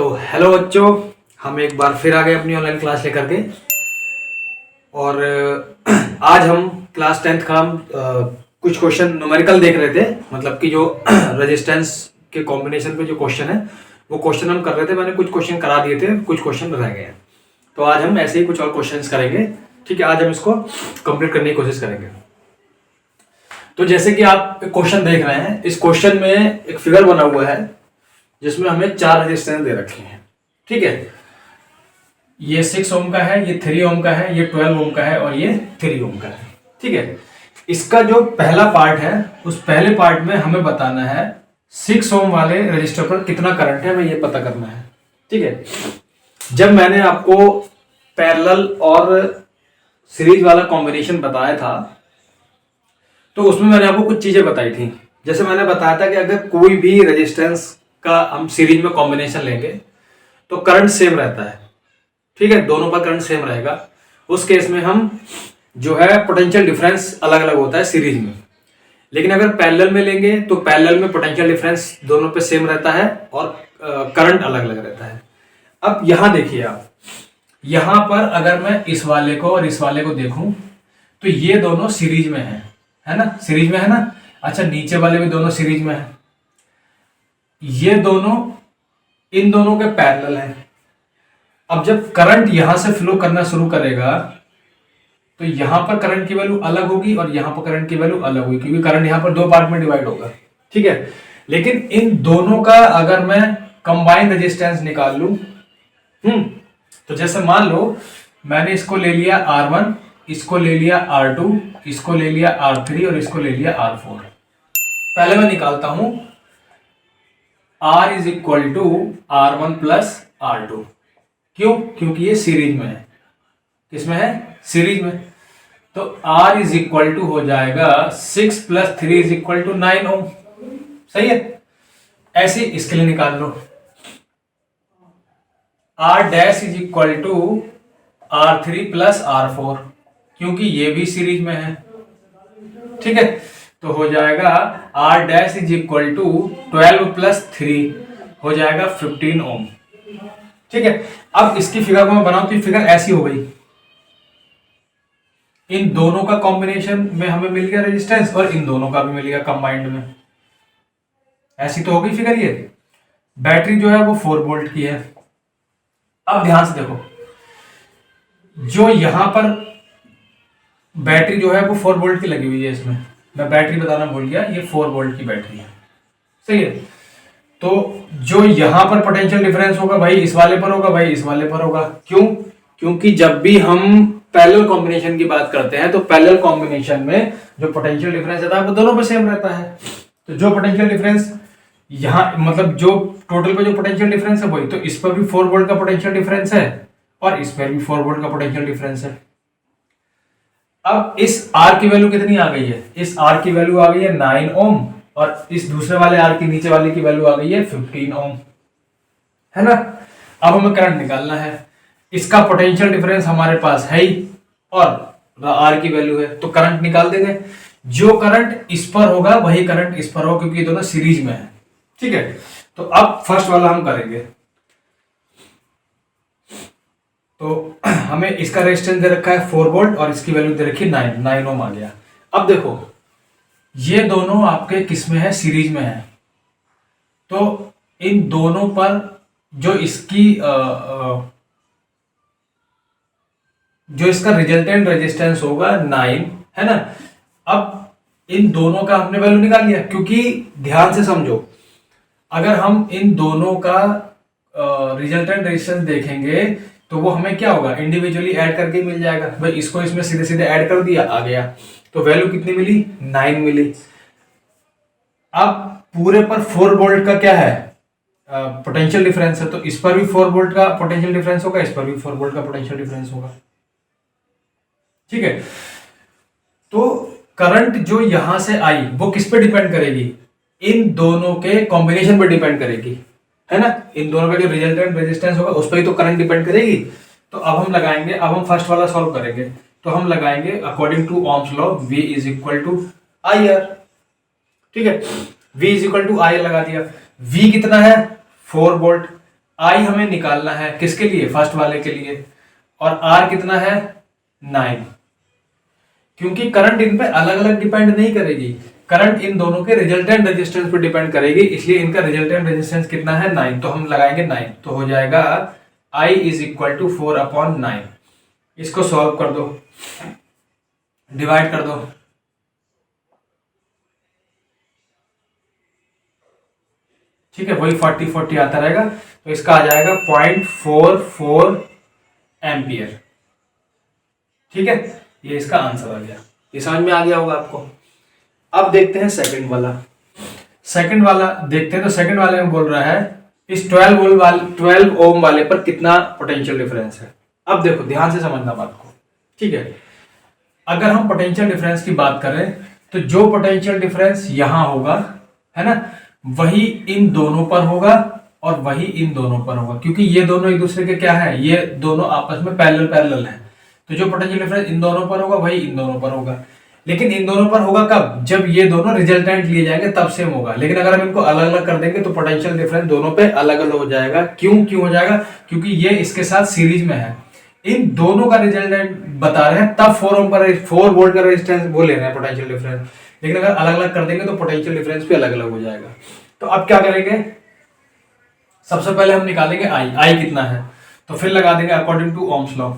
तो हेलो बच्चों, हम एक बार फिर आ गए अपनी ऑनलाइन क्लास लेकर के। और आज हम क्लास 10th का कुछ क्वेश्चन न्यूमेरिकल देख रहे थे। मतलब कि जो रेजिस्टेंस के कॉम्बिनेशन पे जो क्वेश्चन है वो क्वेश्चन हम कर रहे थे। मैंने कुछ क्वेश्चन करा दिए थे, कुछ क्वेश्चन रह गए हैं। तो आज हम ऐसे ही कुछ और क्वेश्चंस करेंगे। ठीक है, आज हम इसको कंप्लीट करने की कोशिश करेंगे। तो जैसे कि आप क्वेश्चन देख रहे हैं, इस क्वेश्चन में एक फिगर बना हुआ है जिसमें हमें 4 रेजिस्टेंस दे रखे हैं। ठीक है, ये 6 ओम का है, ये 3 ओम का है, ये 12 ओम का है और ये 3 ओम का है। ठीक है, इसका जो पहला पार्ट है उस पहले पार्ट में हमें बताना है 6 ओम वाले रजिस्टर पर कितना करंट है, हमें ये पता करना है। ठीक है, जब मैंने आपको पैरेलल और सीरीज वाला कॉम्बिनेशन बताया था तो उसमें मैंने आपको कुछ चीजें बताई थी। जैसे मैंने बताया था कि अगर कोई भी रेजिस्टेंस का हम सीरीज में कॉम्बिनेशन लेंगे तो करंट सेम रहता है। ठीक है, दोनों पर करंट सेम रहेगा। उस केस में हम जो है पोटेंशियल डिफरेंस अलग अलग होता है सीरीज में। लेकिन अगर पैरेलल में लेंगे तो पैरेलल में पोटेंशियल डिफरेंस दोनों पे सेम रहता है और करंट अलग अलग रहता है। अब यहां देखिए आप, यहां पर अगर मैं इस वाले को और इस वाले को देखूं तो ये दोनों सीरीज में है ना, सीरीज में है ना। अच्छा, नीचे वाले भी दोनों सीरीज में है। ये दोनों इन दोनों के पैरेलल हैं। अब जब करंट यहां से फ्लो करना शुरू करेगा तो यहां पर करंट की वैल्यू अलग होगी और यहां पर करंट की वैल्यू अलग होगी, क्योंकि करंट यहां पर 2 पार्ट में डिवाइड होगा। ठीक है, लेकिन इन दोनों का अगर मैं कंबाइंड रेजिस्टेंस निकाल लूं, तो जैसे मान लो मैंने इसको ले लिया R1, इसको ले लिया R2, इसको ले लिया R3 और इसको ले लिया R4। पहले मैं निकालता हूं R is equal to R1 plus R2। क्यों? क्योंकि ये सीरीज में है। किसमें है? सीरीज में। तो R इज इक्वल टू हो जाएगा 6 plus 3 is equal to 9 ohm. सही है, ऐसे इसके लिए निकाल लो। R dash is equal to R3 plus R4, क्योंकि ये भी सीरीज में है। ठीक है, तो हो जाएगा R dash is equal to 12 plus 3 हो जाएगा 15 ओम। ठीक है, अब इसकी फिगर को मैं बनाऊं तो फिगर ऐसी हो गई। इन दोनों का कॉम्बिनेशन में हमें मिल गया रेजिस्टेंस और इन दोनों का भी मिल गया कंबाइंड में। ऐसी तो हो गई फिगर। ये बैटरी जो है वो 4 वोल्ट की है। अब ध्यान से देखो, जो यहां पर बैटरी जो है वो 4 वोल्ट की लगी हुई है। इसमें मैं बैटरी बताना भूल गया, ये 4 वोल्ट की बैटरी है। सही है, तो जो यहां पर पोटेंशियल डिफरेंस होगा भाई इस वाले पर होगा, भाई इस वाले पर होगा। क्यों? क्योंकि जब भी हम पैरेलल कॉम्बिनेशन की बात करते हैं तो पैरेलल कॉम्बिनेशन में जो पोटेंशियल डिफरेंस रहता है वो दोनों पे सेम रहता है। तो जो पोटेंशियल डिफरेंस यहां, मतलब जो टोटल पे जो पोटेंशियल डिफरेंस है वही, तो इस पर भी 4 वोल्ट का पोटेंशियल डिफरेंस है और इस पर भी 4 वोल्ट का पोटेंशियल डिफरेंस है। अब इस R की वैल्यू कितनी आ गई है? इस R की वैल्यू आ गई है 9 ओम और इस दूसरे वाले R की नीचे वाले की वैल्यू आ गई है 15 ओम, है ना। अब हमें करंट निकालना है। इसका पोटेंशियल डिफरेंस हमारे पास है ही और R की वैल्यू है, तो करंट निकाल देंगे। जो करंट इस पर होगा वही करंट इस पर होगा, क्योंकि ये दोनों सीरीज में है। ठीक है, तो अब फर्स्ट वाला हम करेंगे। तो हमें इसका रेजिस्टेंस दे रखा है 4 वोल्ट और इसकी वैल्यू दे रखी है 9 ओम आ गया। अब देखो, ये दोनों आपके किस में है? सीरीज में है। तो इन दोनों पर जो इसकी जो इसका रिजल्टेंट रेजिस्टेंस होगा 9, है ना। अब इन दोनों का हमने वैल्यू निकाल लिया, क्योंकि ध्यान से समझो, अगर हम इन दोनों का रिजल्टेंट रेजिस्टेंस देखेंगे तो वो हमें क्या होगा? इंडिविजुअली ऐड करके मिल जाएगा। भाई इसको इसमें सीधे सीधे ऐड कर दिया, आ गया। तो वैल्यू कितनी मिली? 9 मिली। अब पूरे पर 4 वोल्ट का क्या है? पोटेंशियल डिफरेंस है, तो इस पर भी 4 वोल्ट का पोटेंशियल डिफरेंस होगा, इस पर भी 4 वोल्ट का पोटेंशियल डिफरेंस होगा। ठीक है, तो करंट जो यहां से आई वो किस पे डिपेंड करेगी? इन दोनों के कॉम्बिनेशन पर डिपेंड करेगी, है ना। इन दोनों का जो रिजल्टेंट रेजिस्टेंस होगा उस पर ही तो करंट डिपेंड करेगी। तो अब हम लगाएंगे, अब हम फर्स्ट वाला सॉल्व करेंगे। तो हम लगाएंगे according to ohm's law V is equal to IR। ठीक है, V is equal to IR लगा दिया। V कितना है? 4 वोल्ट। आई हमें निकालना है किसके लिए, फर्स्ट वाले के लिए, और आर कितना है 9। क्योंकि करंट इन पे अलग अलग डिपेंड नहीं करेगी, करंट इन दोनों के रिजल्टेंट रेजिस्टेंस पे डिपेंड करेगी, इसलिए इनका रिजल्टेंट रेजिस्टेंस कितना है 9, तो हम लगाएंगे 9, तो हो जाएगा I इज इक्वल टू 4/9। इसको सॉल्व कर दो, डिवाइड कर दो, ठीक है, वही 40 आता रहेगा, तो इसका आ जाएगा 0.44 एम्पियर। ठीक है, ये इसका आंसर आ गया, ये समझ में आ गया होगा आपको। अब देखते हैं सेकंड वाला। सेकंड वाला देखते हैं, तो सेकंड वाले में बोल रहा है इस 12 ओम वाले पर कितना पोटेंशियल डिफरेंस है। अब देखो ध्यान से समझना बात को, ठीक है। अगर हम पोटेंशियल डिफरेंस की बात करें तो जो पोटेंशियल डिफरेंस यहां होगा, है ना, वही इन दोनों पर होगा और वही इन दोनों पर होगा, क्योंकि ये दोनों एक दूसरे के क्या है, ये दोनों आपस में पैरेलल हैं। तो जो पोटेंशियल डिफरेंस इन दोनों पर होगा वही इन दोनों पर होगा। लेकिन इन दोनों पर होगा कब, जब ये दोनों रिजल्टेंट लिए जाएंगे तब सेम होगा। लेकिन अगर हम इनको अलग अलग कर देंगे तो पोटेंशियल डिफरेंस दोनों पे अलग अलग हो जाएगा। क्यों हो जाएगा, क्योंकि ये इसके साथ सीरीज में है, इन दोनों का रिजल्टेंट बता रहे हैं, तब 4 वोल्ट का रेजिस्टेंस वो ले रहे हैं पोटेंशियल डिफरेंस। लेकिन अगर अलग अलग कर देंगे तो पोटेंशियल डिफरेंस भी अलग अलग हो जाएगा। तो अब क्या करेंगे, सबसे पहले हम निकालेंगे आई कितना है, तो फिर लगा देंगे according to ohm's law,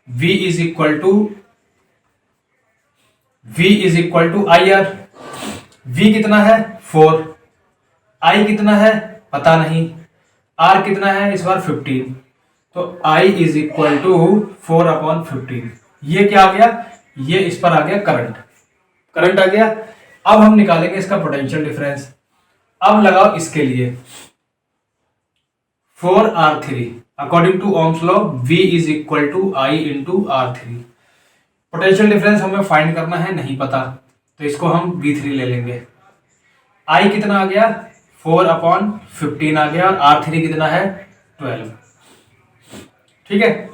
V is equal to I R. V कितना है 4, I कितना है पता नहीं, R कितना है इस बार 15, तो I इज इक्वल टू 4/15। ये क्या आ गया, ये इस पर आ गया करंट आ गया। अब हम निकालेंगे इसका पोटेंशियल डिफरेंस। अब लगाओ इसके लिए 4R3 according to ohm's law, V is equal to I into R3। Potential difference हमें फाइंड करना है, नहीं पता, तो इसको हम V3 ले लेंगे। I कितना आ गया 4/15 आ गया, और R3 कितना है 12। ठीक है,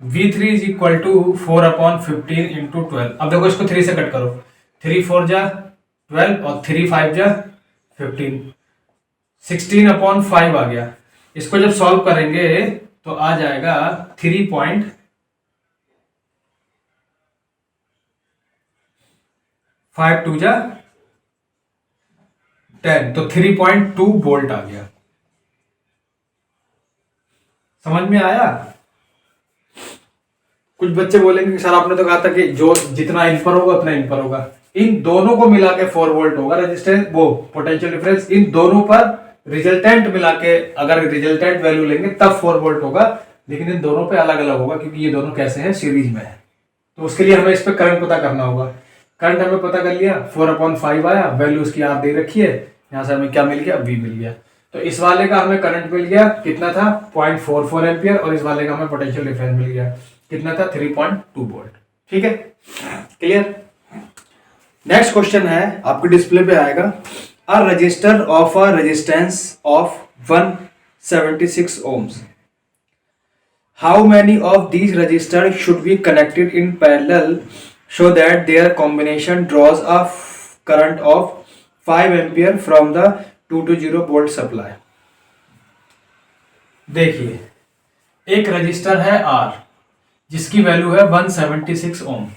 V3 is equal to 4/15 into 12। अब देखो इसको 3 से कट करो, 3 4 जा 12 और 3 5 जा 15, 16/5 आ गया। इसको जब सॉल्व करेंगे तो आ जाएगा 3.52 जा 10, तो 3.2 वोल्ट आ गया। समझ में आया। कुछ बच्चे बोलेंगे कि सर आपने तो कहा था कि जो जितना इन पर होगा उतना इन पर होगा। इन दोनों को मिला के 4 वोल्ट होगा रेजिस्टेंस, वो पोटेंशियल डिफरेंस इन दोनों पर रिजल्टेंट मिला के, अगर रिजल्टेंट वैल्यू लेंगे तब 4 वोल्ट होगा, लेकिन इन दोनों पे अलग अलग होगा क्योंकि ये दोनों कैसे हैं, सीरीज में है। तो उसके लिए हमें इस पे करंट पता करना होगा। करंट हमें पता कर लिया, 4/5 आया, वैल्यू उसकी आप दे रखी है, यहाँ से हमें क्या मिल गया, V मिल गया। तो इस वाले का हमें करंट मिल गया, कितना था 0.44 एम्पियर, और इस वाले का हमें पोटेंशियल डिफरेंस मिल गया, कितना था 3.2 वोल्ट। ठीक है, क्लियर। नेक्स्ट क्वेश्चन है, आपके डिस्प्ले पे आएगा, a register of a resistance of 176 ohms, how many of these register should be connected in parallel so that their combination draws a current of 5 ampere from the 220 volt supply। देखिए, एक register है R जिसकी value है 176 ओम,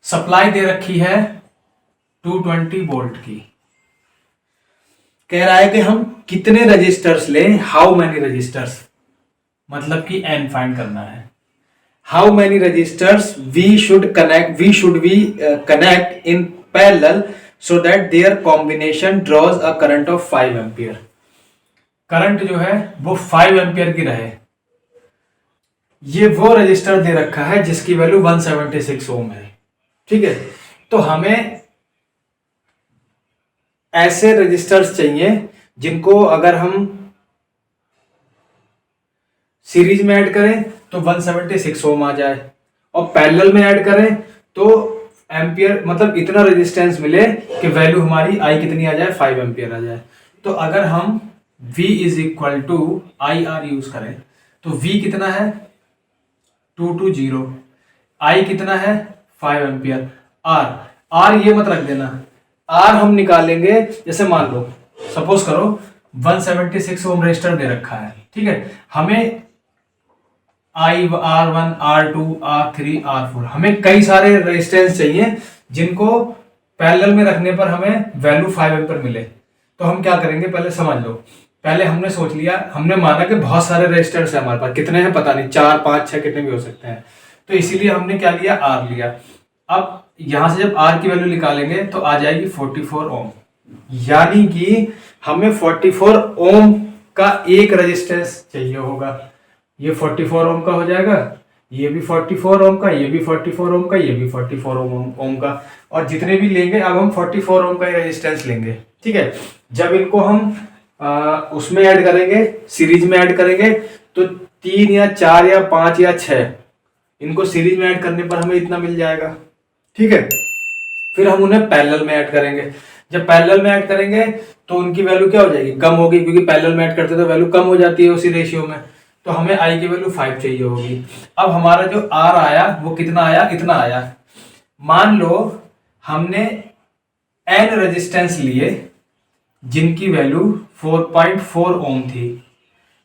supply दे रखी है 220 volt की। कह रहा है कि हम कितने रजिस्टर्स लें, हाउ मैनी रजिस्टर्स, मतलब कि n फाइंड करना है। How many resistors we should connect in parallel so that their combination draws a current of 5 ampere। Current जो है वो 5 एम्पियर की रहे। ये वो रजिस्टर दे रखा है जिसकी वैल्यू 176 ओम है। ठीक है, तो हमें ऐसे रजिस्टर्स चाहिए जिनको अगर हम सीरीज में ऐड करें तो 176 ओम आ जाए, और पैरेलल में ऐड करें तो एम्पियर, मतलब इतना रेजिस्टेंस मिले कि वैल्यू हमारी आई कितनी आ जाए, 5 एम्पियर आ जाए। तो अगर हम V is equal to I R use करें तो V कितना है 220, I कितना है 5 एम्पियर, R ये मत रख देना, R हम निकालेंगे, जैसे मान लो सपोज करो 176 ओम रेजिस्टर दे रखा है, ठीक है। हमें R1, R2, R3, R4 हमें कई सारे रेजिस्टेंस चाहिए जिनको पैरेलल में रखने पर हमें वैल्यू 5 एम्पीयर मिले। तो हम क्या करेंगे, पहले समझ लो। पहले हमने सोच लिया, हमने माना कि बहुत सारे रेजिस्टेंस है हमारे पास, कितने हैं पता नहीं, 4, 5, 6 कितने भी हो सकते हैं। तो इसीलिए हमने क्या लिया, R लिया। अब यहां से जब R की वैल्यू निकालेंगे तो आ जाएगी 44 ओम, यानी कि हमें 44 ओम का एक रेजिस्टेंस चाहिए होगा। ये 44 ओम का हो जाएगा, ये भी 44 ओम का, ये भी 44 ओम का, ये भी 44 ओम का, और जितने भी लेंगे अब हम 44 ओम का रेजिस्टेंस लेंगे, ठीक है। जब इनको हम उसमें ऐड करेंगे, सीरीज में ऐड करेंगे, तो 3 या 4 या 5 या 6 इनको सीरीज में ऐड करने पर हमें इतना मिल जाएगा, ठीक है। फिर हम उन्हें पैरेलल में ऐड करेंगे। जब पैरेलल में ऐड करेंगे तो उनकी वैल्यू क्या हो जाएगी, कम होगी, क्योंकि पैरेलल में ऐड करते तो वैल्यू कम हो जाती है उसी रेशियो में। तो हमें आई की वैल्यू 5 चाहिए होगी। अब हमारा जो आर आया वो कितना आया, इतना आया। मान लो हमने एन रेजिस्टेंस लिए जिनकी वैल्यू 4.4 ओम थी,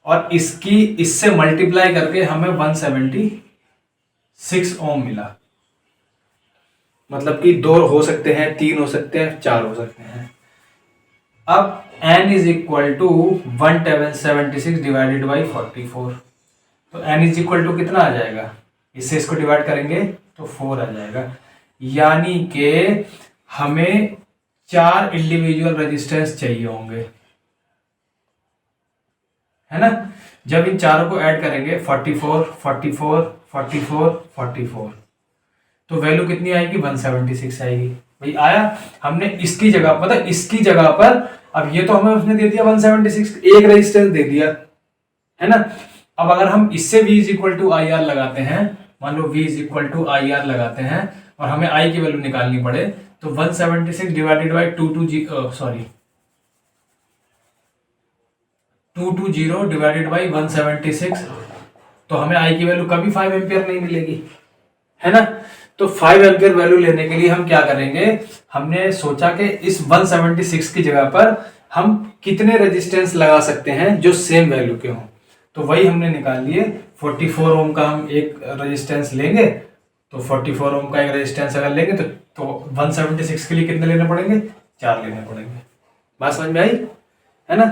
और इससे मल्टीप्लाई करके हमें 176 ओम मिला। मतलब कि 2 हो सकते हैं, 3 हो सकते हैं, 4 हो सकते हैं। अब n is equal to 176 divided by 44। तो n इज इक्वल टू कितना आ जाएगा, इससे इसको डिवाइड करेंगे तो 4 आ जाएगा। यानी कि हमें 4 इंडिविजुअल रेजिस्टेंस चाहिए होंगे, है ना। जब इन चारों को ऐड करेंगे 44, 44, 44, 44, तो वैल्यू कितनी आएगी, 176 आएगी। भाई आया। हमने इसकी जगह, मतलब इसकी जगह पर, अब ये तो हमें उसने दे दिया 176, एक रेजिस्टेंस दे दिया, है ना। अब अगर हम इससे V is equal to I R लगाते हैं, मान लो V is equal to I R लगाते हैं और हमें I की वैल्यू निकालनी पड़े, तो 176 डिवाइडेड बाई 220 डिवाइडेड बाई 176, तो हमें I की वैल्यू कभी 5 एम्पियर नहीं मिलेगी, है ना। तो 5 एम्पियर वैल्यू लेने के लिए हम क्या करेंगे, हमने सोचा कि इस 176 की जगह पर हम कितने रेजिस्टेंस लगा सकते हैं जो सेम वैल्यू के हों। तो वही हमने निकाल लिए। 44 ओम का हम एक रेजिस्टेंस लेंगे, तो 44 ओम का एक रेजिस्टेंस अगर लेंगे तो 176 के लिए कितने लेने पड़ेंगे, 4 लेने पड़ेंगे। बात समझ में आई, है ना।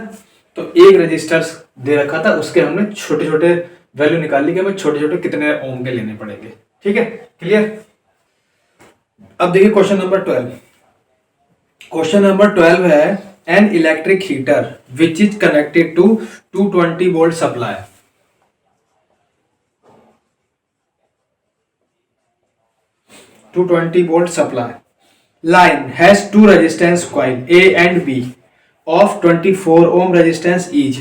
तो एक रजिस्टर दे रखा था, उसके हमने छोटे छोटे वैल्यू निकाल ली कि हमें छोटे छोटे कितने ओम के लेने पड़ेंगे, ठीक है, क्लियर। अब देखिए क्वेश्चन नंबर 12। क्वेश्चन नंबर 12 है, an electric heater which is connected to 220 volt supply. To 220 volt supply line has two resistance coil A and B of 24 ohm resistance each।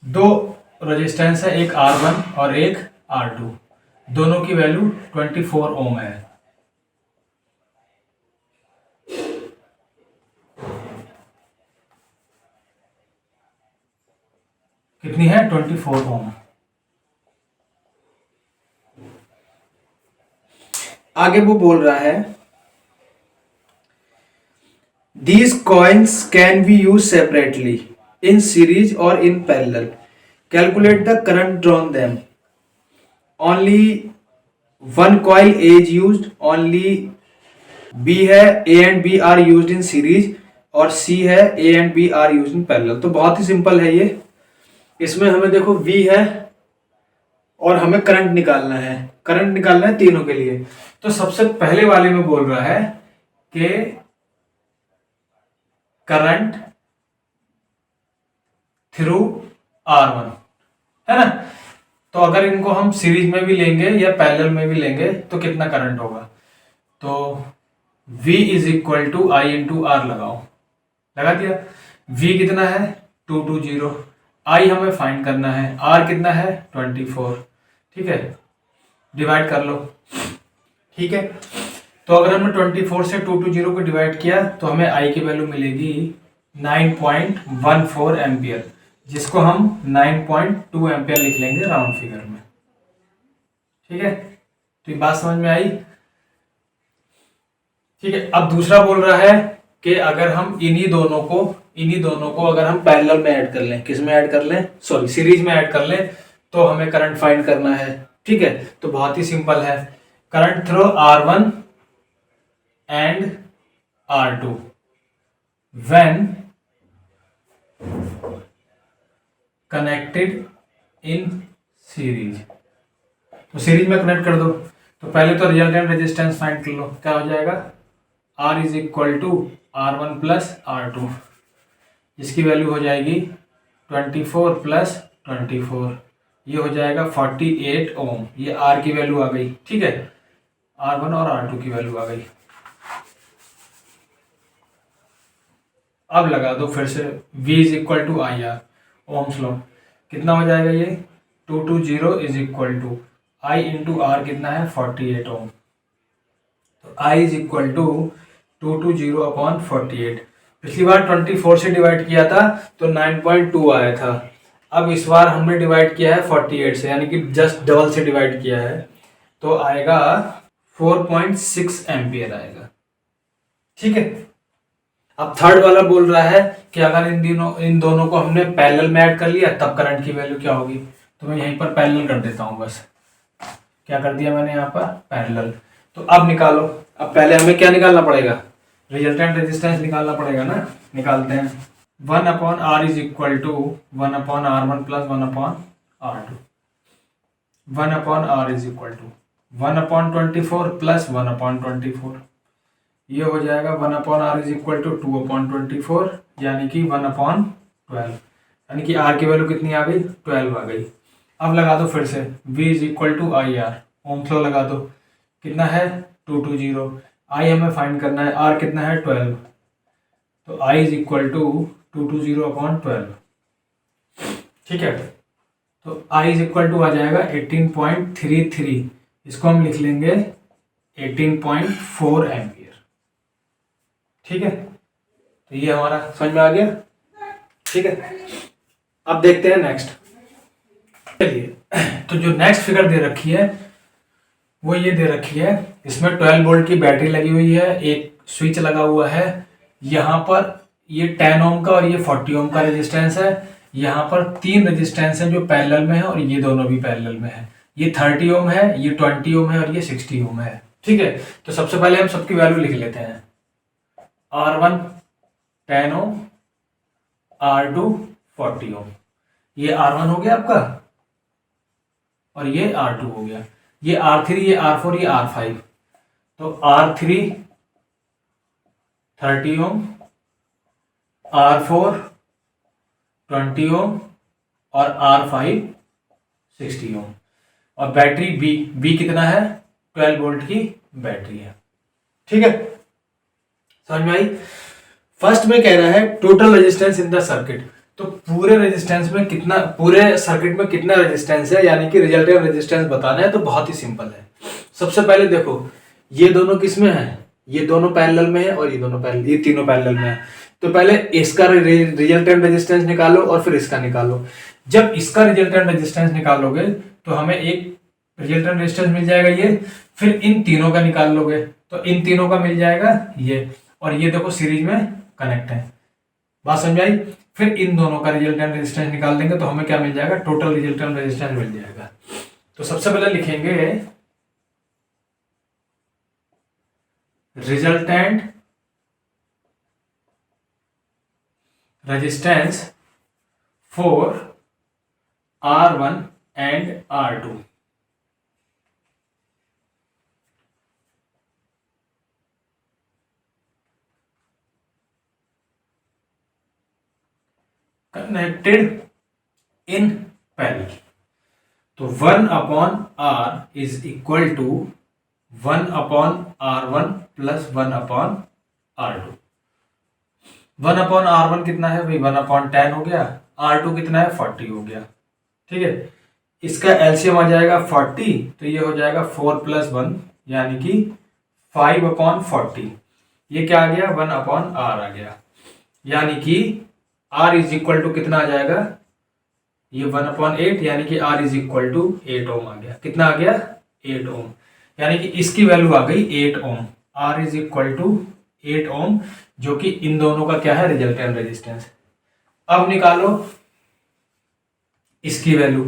दो रेजिस्टेंस है, एक R1 और एक R2, दोनों की value 24 ओम है। कितनी है, 24 ओम। आगे वो बोल रहा है, these coils can be used separately in series or in parallel, calculate the current drawn them, only one coil A is used, only B है A and B are used in series, और C है A and B are used in parallel। तो बहुत ही simple है ये। इसमें हमें देखो V है और हमें करंट निकालना है, करंट निकालना है तीनों के लिए। तो सबसे पहले वाले में बोल रहा है कि करंट थ्रू R1, है ना। तो अगर इनको हम सीरीज में भी लेंगे या पैरेलल में भी लेंगे तो कितना करंट होगा, तो V is equal to I into R लगाओ, लगा दिया। V कितना है, 220, I हमें फाइंड करना है, R कितना है 24, ठीक है, डिवाइड कर लो, ठीक है। तो अगर हमने 24 से 220 को डिवाइड किया तो हमें I की वैल्यू मिलेगी 9.14 एम्पियर, जिसको हम 9.2 एम्पियर लिख लेंगे राउंड फिगर में, ठीक है। तो ये बात समझ में आई, ठीक है। अब दूसरा बोल रहा है कि अगर हम इन्हीं दोनों को इन्हीं दोनों को अगर हम पैरेलल में ऐड कर लें, किस में ऐड कर लें, सॉरी सीरीज में ऐड कर लें, तो हमें करंट फाइंड करना है। ठीक है, तो बहुत ही सिंपल है, current through R1 and R2 when connected in series. तो सीरीज में कनेक्ट कर दो, तो पहले तो रिजल्टेंट रेजिस्टेंस फाइंड कर लो, क्या हो जाएगा, R is equal to R1 plus R2, जिसकी वैल्यू हो जाएगी 24 प्लस 24, ये हो जाएगा 48 ओम। ये R की वैल्यू आ गई। ठीक है, R1 और R2 की वैल्यू आ गई। अब लगा दो फिर से, V is equal to I R, ohm's law. कितना हो जाएगा ये, 220 is equal to I into R कितना है 48 ओम। तो I is equal to 220 upon 48। पिछली बार 24 से डिवाइड किया था तो 9.2 आया था, अब इस बार हमने डिवाइड किया है 48 से, यानी कि जस्ट डबल से डिवाइड किया है, तो आएगा 4.6 एम्पियर आएगा। ठीक है, अब थर्ड वाला बोल रहा है कि अगर इन दोनों को हमने पैरेलल में ऐड कर लिया तब करंट की वैल्यू क्या होगी। तो मैं यहीं पर पैरेलल कर देता हूं, बस क्या कर दिया मैंने यहाँ पर, पैरेलल। तो अब निकालो, अब पहले हमें क्या निकालना पड़ेगा, रिजल्टेंट रेजिस्टेंस निकालना पड़ेगा ना, निकालते हैं। 1 upon R is equal to 1 upon R1 plus 1 upon R2। 1 upon R is equal to 1 upon 24 plus 1 upon 24, ये हो जाएगा 1 upon R is equal to 2 upon 24, यानी कि 1 अपॉन 12, यानी कि R की वैल्यू कितनी आ गई, 12 आ गई। अब लगा दो फिर से, V is equal to I R, ohm's law लगा दो, कितना है 220, I हमें फाइंड करना है, R कितना है 12, तो I is equal to 220 upon 12। ठीक है, तो I इज इक्वल टू आ जाएगा 18.33, इसको हम लिख लेंगे 18.4 एम्पियर। ठीक है, तो ये हमारा समझ में आ गया। ठीक है, अब देखते हैं नेक्स्ट। चलिए, तो जो नेक्स्ट फिगर दे रखी है वो ये दे रखी है, इसमें 12 वोल्ट की बैटरी लगी हुई है, एक स्विच लगा हुआ है, यहाँ पर ये 10 ओम का और ये 40 ओम का रेजिस्टेंस है, यहाँ पर 3 रेजिस्टेंस है जो पैरेलल में है और ये दोनों भी पैरेलल में है, ये 30 ओम है, ये 20 ओम है और ये 60 ओम है। ठीक है, तो सबसे पहले हम सबकी वैल्यू लिख लेते हैं, R1 10 ओम, R2 40 ओम, ये R1 हो गया आपका और ये R2 हो गया, ये R3, ये R4, ये R5, तो R3 30 ओम, R4 20 ओम और R5 60 ओम, और बैटरी B कितना है, 12 वोल्ट की बैटरी है। ठीक है, समझ में आई। फर्स्ट में कह रहा है total resistance in the circuit, तो पूरे रेजिस्टेंस में कितना, पूरे सर्किट में कितना रेजिस्टेंस है, यानी कि रिजल्टेंट रेजिस्टेंस बताना है, तो बहुत ही सिंपल है। सबसे पहले देखो, ये दोनों किस में है, ये दोनों पैरेलल में है और ये दोनों पैरेलल, ये तीनों पैरेलल में है, तो पहले इसका रिजल्टेंट रेजिस्टेंस निकालो और फिर इसका निकालो। जब इसका रिजल्टेंट रेजिस्टेंस निकालोगे तो हमें एक रिजल्टेंट रेजिस्टेंस मिल जाएगा ये, फिर इन तीनों का निकाल लोगे तो इन तीनों का मिल जाएगा ये, और ये देखो सीरीज में कनेक्ट है, बात समझ आई। फिर इन दोनों का रिजल्टेंट रेजिस्टेंस निकाल देंगे तो हमें क्या मिल जाएगा, टोटल रिजल्टेंट रेजिस्टेंस मिल जाएगा। तो सबसे पहले लिखेंगे resultant resistance for R1 and R2। Connected in parallel, तो 1 upon R is equal to 1 upon R1 plus 1 upon R2। 1 upon R1 कितना है भाई, 1 अपॉन 10 हो गया, R2 कितना है 40 हो गया। ठीक है, इसका एलसीएम आ जाएगा 40, तो ये हो जाएगा 4 प्लस 1 यानी कि 5 अपॉन 40, ये क्या आ गया 1 अपॉन R आ गया, यानी कि R इज इक्वल टू कितना आ जाएगा, ये 1 अपॉन 8 यानी कि R इज इक्वल टू 8 ओम आ गया। कितना आ गया 8 ओम, यानी कि इसकी वैल्यू आ गई 8 ओम, R इज इक्वल टू 8 ओम, जो कि इन दोनों का क्या है, रिजल्टेंट रेजिस्टेंस। अब निकालो इसकी वैल्यू।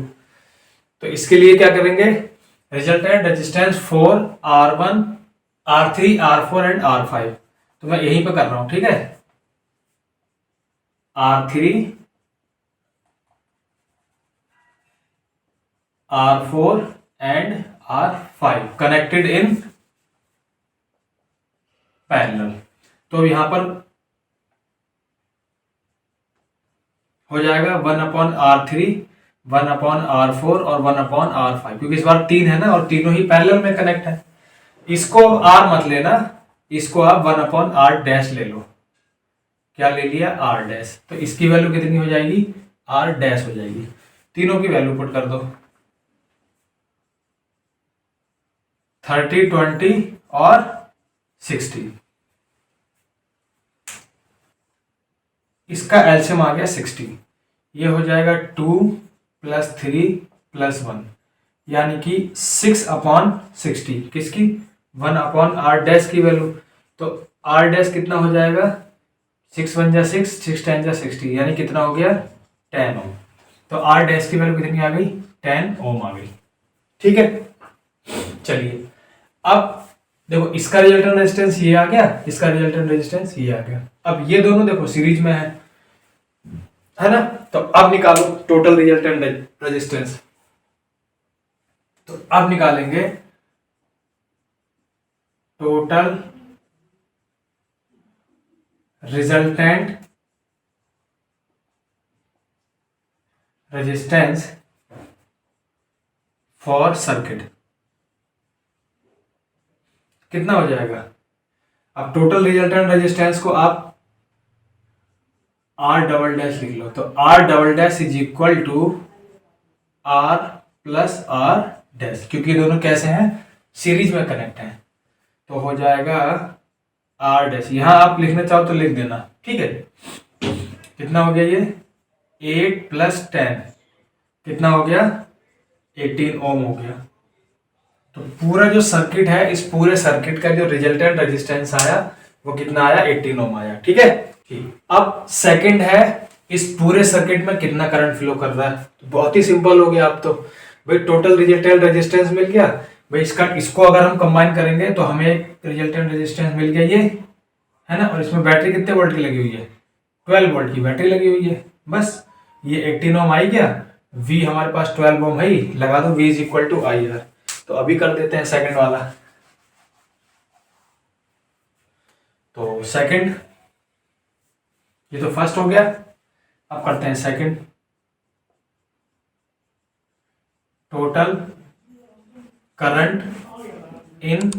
तो इसके लिए क्या करेंगे, resultant resistance for R1, R3, R4 and R5। तो मैं यहीं पे कर रहा हूं, ठीक है। R3, R4 and R5 connected in parallel. तो यहां पर हो जाएगा 1/R3, 1/R4 और 1/R5, क्योंकि इस बार 3 है ना और तीनों ही पैरेलल में कनेक्ट है। इसको R मत लेना, इसको आप 1/R डैश ले लो। क्या ले लिया, R डैश। तो इसकी वैल्यू कितनी हो जाएगी, R डैश हो जाएगी। तीनों की वैल्यू पुट कर दो, 30, 20 और 60। इसका एलसीएम आ गया 60। ये हो जाएगा 2 + 3 + 1, यानी कि 6/60। किसकी, 1/R डैश की वैल्यू। तो R डैश कितना हो जाएगा, 6 × 6, 6 × 10 60, यानी कितना हो गया, 10 ओम। तो R डैश की वैल्यू कितनी आ गई, 10 ओम आ गई। ठीक है, चलिए अब देखो इसका रिजल्टेंट रेजिस्टेंस ये आ गया, इसका रिजल्टेंट रेजिस्टेंस ये आ गया। अब ये दोनों देखो सीरीज में है ना। तो अब निकालो टोटल रिजल्टेंट रेजिस्टेंस। तो अब निकालेंगे total resultant resistance for circuit. कितना हो जाएगा, अब टोटल रिजल्टेंट रेजिस्टेंस को आप R डबल डैश लिख लो। तो R double dash is equal to R + R dash, क्योंकि दोनों कैसे हैं, सीरीज में कनेक्ट हैं। तो हो जाएगा R डैश, यहां आप लिखना चाहो तो लिख देना, ठीक है। कितना हो गया ये, 8 + 10 कितना हो गया, 18 ओम हो गया। तो पूरा जो सर्किट है, इस पूरे सर्किट का जो रिजल्टेंट रेजिस्टेंस आया वो कितना आया, 18 ओम आया। ठीक है, ठीक। अब सेकंड है, इस पूरे सर्किट में कितना करंट फ्लो कर रहा है। तो बहुत ही सिंपल हो गया। अब तो भाई टोटल रिजल्टेंट रेजिस्टेंस मिल गया भाई, इसको अगर हम कंबाइन करेंगे तो हमें एक रिजल्टेंट रेजिस्टेंस मिल गया, ये है ना। और इसमें बैटरी कितने वोल्ट की लगी हुई है, 12 वोल्ट की बैटरी लगी हुई है। बस ये 18 ओम आई गया, V हमारे पास 12 ओम है, लगा दो V = IR। तो अभी कर देते हैं सेकंड वाला। तो सेकंड, ये तो फर्स्ट हो गया, अब करते हैं second. Total current in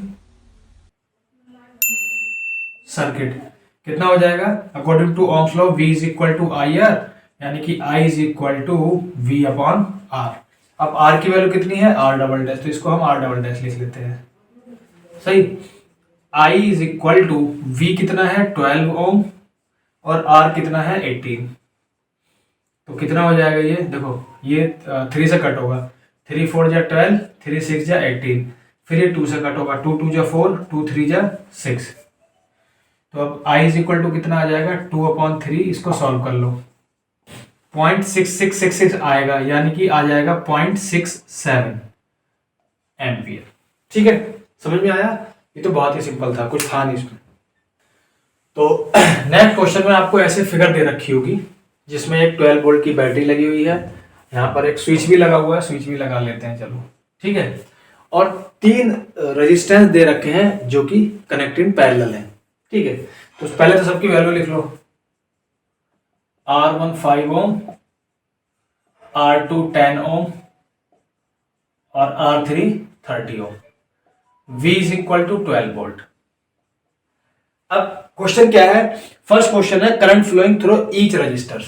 circuit कितना हो जाएगा, according to ohm's law V = IR, यानी कि I = V/R। अब R की वैल्यू कितनी है, R डबल डैश, तो इसको हम R डबल डैश लिख लेते हैं, सही। I = V कितना है, 12 ओम, और R कितना है, 18। तो कितना हो जाएगा ये, देखो ये 3 से कट होगा, 3 × 4 = 12, 3 × 6 = 18, फिर ये 2 से कट होगा, 2 × 2 = 4, 2 × 3 = 6। तो अब I = कितना आ जाएगा, 2/3। इसको सॉल्व कर लो, 0.6666 आएगा, यानी कि आ जाएगा 0.67 एम्पियर। ठीक है, समझ में आया। ये तो बहुत ही सिंपल था, कुछ था नहीं इसमें। तो नेक्स्ट क्वेश्चन में आपको ऐसे फिगर दे रखी होगी, जिसमें एक 12 वोल्ट की बैटरी लगी हुई है, यहाँ पर एक स्विच भी लगा हुआ है, स्विच भी लगा लेते हैं, चलो ठीक है। और 3 रेजिस्टेंस दे रखे हैं जो कि कनेक्टेड पैरेलल है, ठीक है। तो पहले तो सबकी वैल्यू लिख लो, R1 5 ओम, R2 10 ओम और R3 30 ओम। V = 12 volt. अब क्वेश्चन क्या है, फर्स्ट क्वेश्चन है current flowing through each resistor.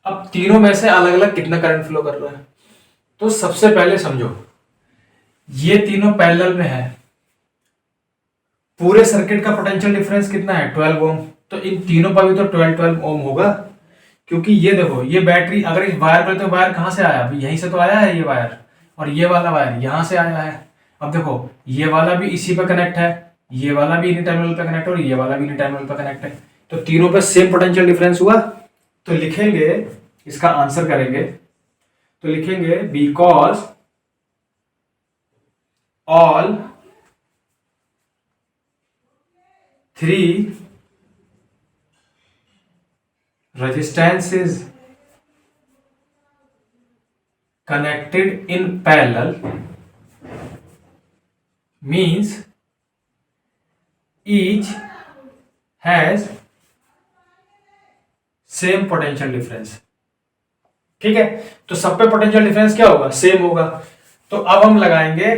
अब तीनों में से अलग अलग कितना करंट फ्लो कर रहा है। तो सबसे पहले समझो, ये तीनों पैरेलल में है, पूरे सर्किट का पोटेंशियल डिफरेंस कितना है, 12 ओम। तो इन तीनों पर भी तो 12 ओम होगा, क्योंकि ये देखो ये बैटरी अगर इस वायर पर, तो वायर कहां से आया, अभी यहीं से तो आया है ये वायर, और ये वाला वायर यहां से आया है। अब देखो ये वाला भी इसी पे कनेक्ट है, ये वाला भी इन्हीं टर्मिनल पे कनेक्ट है और ये वाला भी इन्हीं टर्मिनल पे कनेक्ट है, तो तीनों पे सेम पोटेंशियल डिफरेंस हुआ। तो लिखेंगे, इसका आंसर करेंगे तो लिखेंगे because all 3 resistances connected in parallel means each has same potential difference. ठीक है, तो सब पे पोटेंशियल डिफरेंस क्या होगा, सेम होगा। तो अब हम लगाएंगे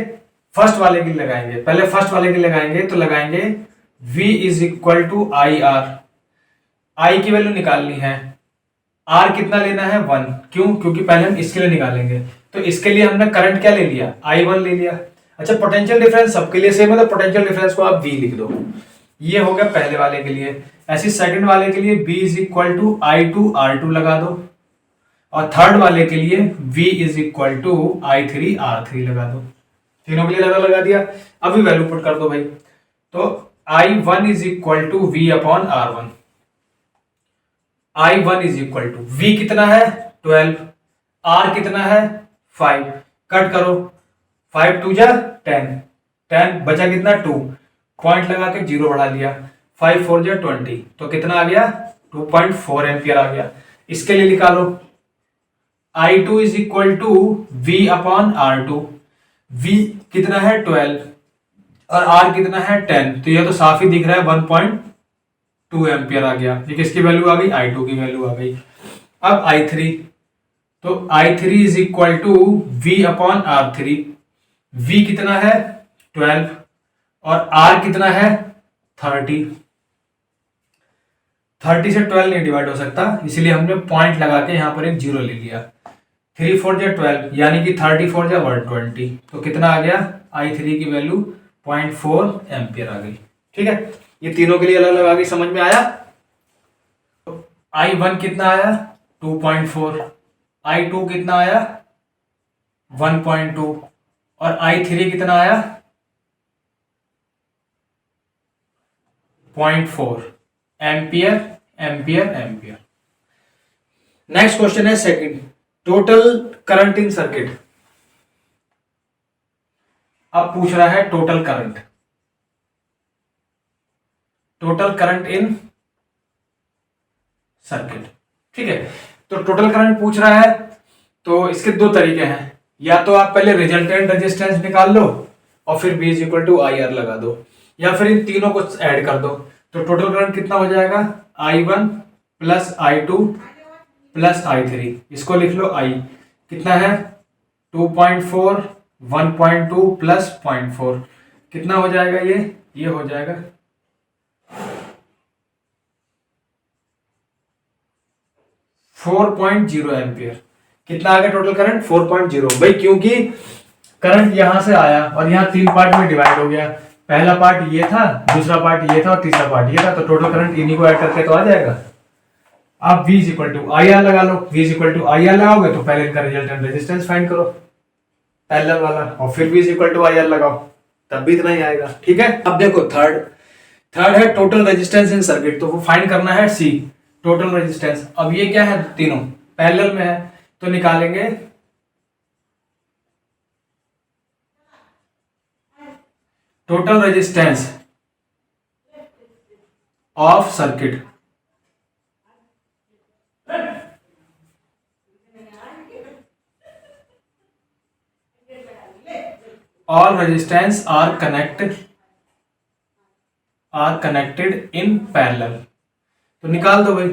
फर्स्ट वाले की लगाएंगे, पहले फर्स्ट वाले की लगाएंगे तो लगाएंगे V is equal to I R. I की वैल्यू निकालनी है, आर कितना लेना है 1, क्यों, क्योंकि पहले हम इसके लिए निकालेंगे। तो इसके लिए हमने करंट क्या ले लिया, I1 ले लिया। अच्छा, पोटेंशियल डिफरेंस सबके लिए सेम है तो पोटेंशियल डिफरेंस को आप V लिख दो। ये हो गया पहले वाले के लिए। ऐसे सेकंड वाले के लिए B is equal to I2 R2 लगा दो, और थर्ड वाले के लिए V is equal to I3 R3 लगा दो। तीनों के लिए लगा दिया। अभी वैल्यू पुट कर दो भाई। तो I1 is equal to V upon R1। I1 is equal to V कितना है 12, R कितना है 5, कट करो 5 2 जा 10, 10 बचा कितना 2, पॉइंट लगा के 0 बढ़ा लिया, 5 4 जा 20, तो कितना आ गया 2.4 एम्पियर आ गया। इसके लिए निकालो I2 is equal to V upon R2। V कितना है 12 और R कितना है 10, तो ये तो साफ ही दिख रहा है 1.2 एम्पियर आ गया। ये किसकी वैल्यू आ गई, I2 की वैल्यू आ गई। अब I3, तो I3 is equal to V upon R3। V कितना है 12 और R कितना है 30। 30 से 12 नहीं डिवाइड हो सकता, इसलिए हमने पॉइंट लगा के यहाँ पर एक 0 ले लिया। 3 4 जा 12, यानी कि 34 जा 120, तो कितना आ गया I3 की वैल्यू 0.4 एम्पियर आ गई। ठीक है, ये तीनों के लिए अलग अलग आ गई, समझ में आया। I1 कितना आया 2.4, I2 कितना आया 1.2 और I3 कितना आया 0.4 ampere ampere ampere. Next question है second, total current in circuit. अब पूछ रहा है total current, total current in circuit. ठीक है, तो टोटल करंट पूछ रहा है, तो इसके दो तरीके हैं। या तो आप पहले रिजल्टेंट रेजिस्टेंस निकाल लो और फिर V is equal to I R लगा दो, या फिर इन तीनों को ऐड कर दो। तो टोटल करंट कितना हो जाएगा I1 plus I2 plus I3, इसको लिख लो I कितना है 2.4, 1.2 प्लस 0.4, कितना हो जाएगा ये हो जाएगा 4.0 एम्पियर। कितना आ गया टोटल करंट 4.0। भाई क्योंकि करंट यहां से आया और यहाँ 3 पार्ट में डिवाइड हो गया, पहला पार्ट ये था, दूसरा पार्ट ये था और तीसरा पार्ट ये था, तो टोटल करंट इन्हीं को ऐड करके तो आ जाएगा। आप V is equal to I R लगा लो, V is equal to I R लगाओगे तो पहले इनका रिजल्टेंट रेजिस्टेंस फाइंड करो पैरेलल वाला, और फिर V is equal to I R लगाओ, तब भी इतना ही आएगा। ठीक है, अब देखो थर्ड है टोटल रेजिस्टेंस इन सर्किट, तो वो फाइंड करना है C टोटल रेजिस्टेंस। अब ये क्या है, तीनों पैरेलल में है, तो निकालेंगे total resistance of circuit. All resistance are connected in parallel। तो निकाल दो भाई,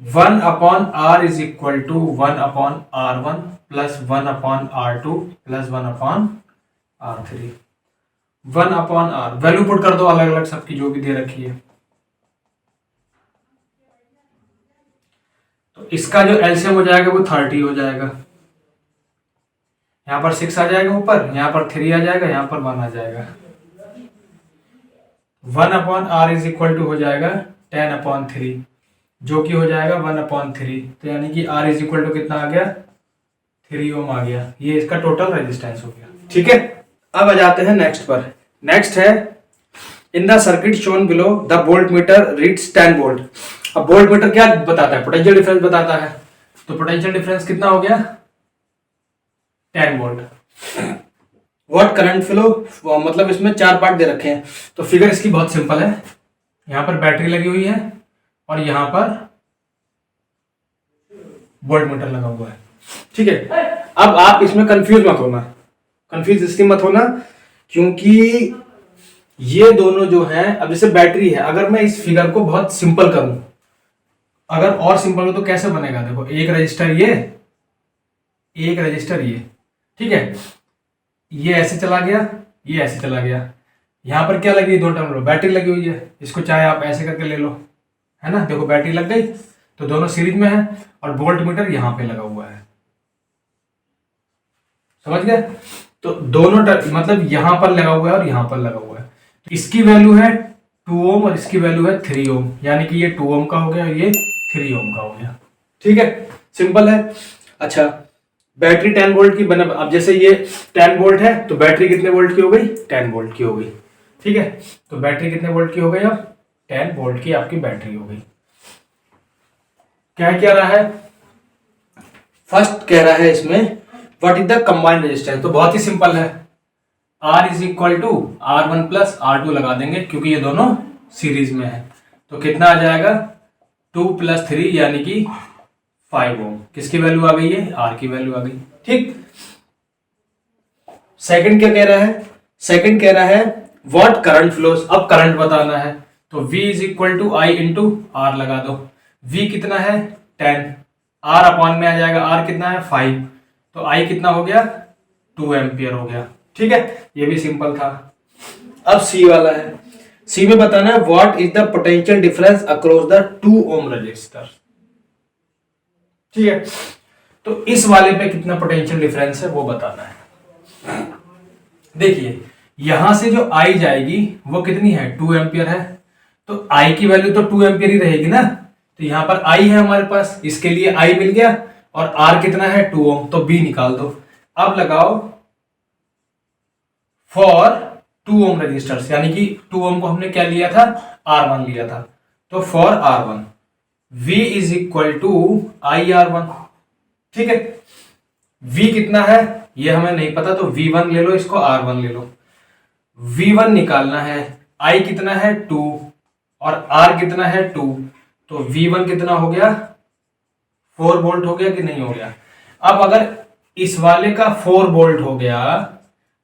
1 upon R is equal to 1 upon R1 plus 1 upon R2 plus 1 upon R3। 1 upon R value put कर दो अलग अलग सबकी जो भी दे रखी है। तो इसका जो एलसीएम हो जाएगा वो 30 हो जाएगा, यहाँ पर 6 आ जाएगा ऊपर, यहाँ पर 3 आ जाएगा, यहाँ पर 1 आ जाएगा। 1 upon R is equal to हो जाएगा 10 अपॉन 3, जो कि हो जाएगा 1 अपॉन 3, तो यानी कि R इज इक्वल टू कितना आ गया 3 ओम आ गया। ये इसका टोटल रेजिस्टेंस हो गया। ठीक है, अब आ जाते हैं नेक्स्ट पर। नेक्स्ट है in the circuit shown below the volt meter reads 10 volt. अब वोल्ट मीटर क्या बताता है? पोटेंशियल डिफरेंस बताता है। तो पोटेंशियल डिफरेंस कितना हो गया? 10 वोल्ट। व्हाट करंट फ्लो, मतलब इसमें 4 पार्ट दे रखे हैं। तो फिगर इसकी बहुत सिंपल है। यहां पर बैटरी लगी हुई है और यहां पर वोल्ट मीटर लगा हुआ है, ठीक है। अब आप इसमें कंफ्यूज मत होना, कंफ्यूज इसलिए मत होना क्योंकि ये दोनों जो हैं, अब जैसे बैटरी है, अगर मैं इस फिगर को बहुत सिंपल करूं, अगर और सिंपल हो तो कैसे बनेगा? देखो, एक रजिस्टर ये, एक रजिस्टर ये, ठीक है। ये ऐसे चला गया, ये ऐसे चला गया। यहां पर क्या लगी? 2 टर्मिनल, बैटरी लगी हुई है। इसको चाहे आप ऐसे करके ले लो, है ना। देखो बैटरी लग गई तो दोनों सीरीज में है और वोल्ट मीटर यहां पे लगा हुआ है, समझ गए? तो दोनों मतलब यहां पर लगा हुआ है और यहां पर लगा हुआ है। तो इसकी वैल्यू है 2 ओम और इसकी वैल्यू है 3 ओम, यानी कि ये 2 ओम का हो गया और ये 3 ओम का हो गया, ठीक है। सिंपल है। अच्छा, बैटरी 10 वोल्ट की बना, अब जैसे ये 10 वोल्ट है तो बैटरी कितने वोल्ट की हो गई? 10 वोल्ट की हो गई, ठीक है। तो बैटरी कितने वोल्ट की हो गई? अब 10 वोल्ट की आपकी बैटरी हो गई। क्या रहा है? फर्स्ट कह रहा है इसमें what is the combined resistance. तो बहुत ही सिंपल है, R is equal to R1 plus R2 लगा देंगे क्योंकि ये दोनों सीरीज में है। तो कितना आ जाएगा? 2 + 3 यानी कि 5 ओम। किसकी वैल्यू आ गई है? R की वैल्यू आ गई, ठीक। सेकंड क्या कह रहा है? सेकंड कह रहा है व्हाट करंट फ्लोस। अब करंट बताना है तो V is equal to I into R लगा दो। V कितना है? 10, R अपॉन में आ जाएगा, R कितना है? 5, तो I कितना हो गया? 2 एम्पियर हो गया, ठीक है। ये भी सिंपल था। अब C वाला है। C में बताना है what is the potential difference across the 2 ohm resistor, ठीक है। तो इस वाले पे कितना पोटेंशियल डिफरेंस है वो बताना है। देखिए, यहां से जो I जाएगी वो कितनी है? 2 एम्पियर है, तो I की वैल्यू तो 2 एम्पियर ही रहेगी ना। तो यहां पर I है हमारे पास, इसके लिए I मिल गया और R कितना है? 2 ओम, तो B निकाल दो। अब लगाओ फॉर 2 ओम रजिस्टर्स, यानी कि 2 ओम को हमने क्या लिया था? R1 लिया था। तो for R1 V is equal to IR1, ठीक है। V कितना है ये हमें नहीं पता, तो V1 ले लो, इसको R1 ले लो। V1 निकालना है, I कितना है? 2 और R कितना है? 2, तो V1 कितना हो गया? 4 वोल्ट हो गया कि नहीं हो गया? अब अगर इस वाले का 4 वोल्ट हो गया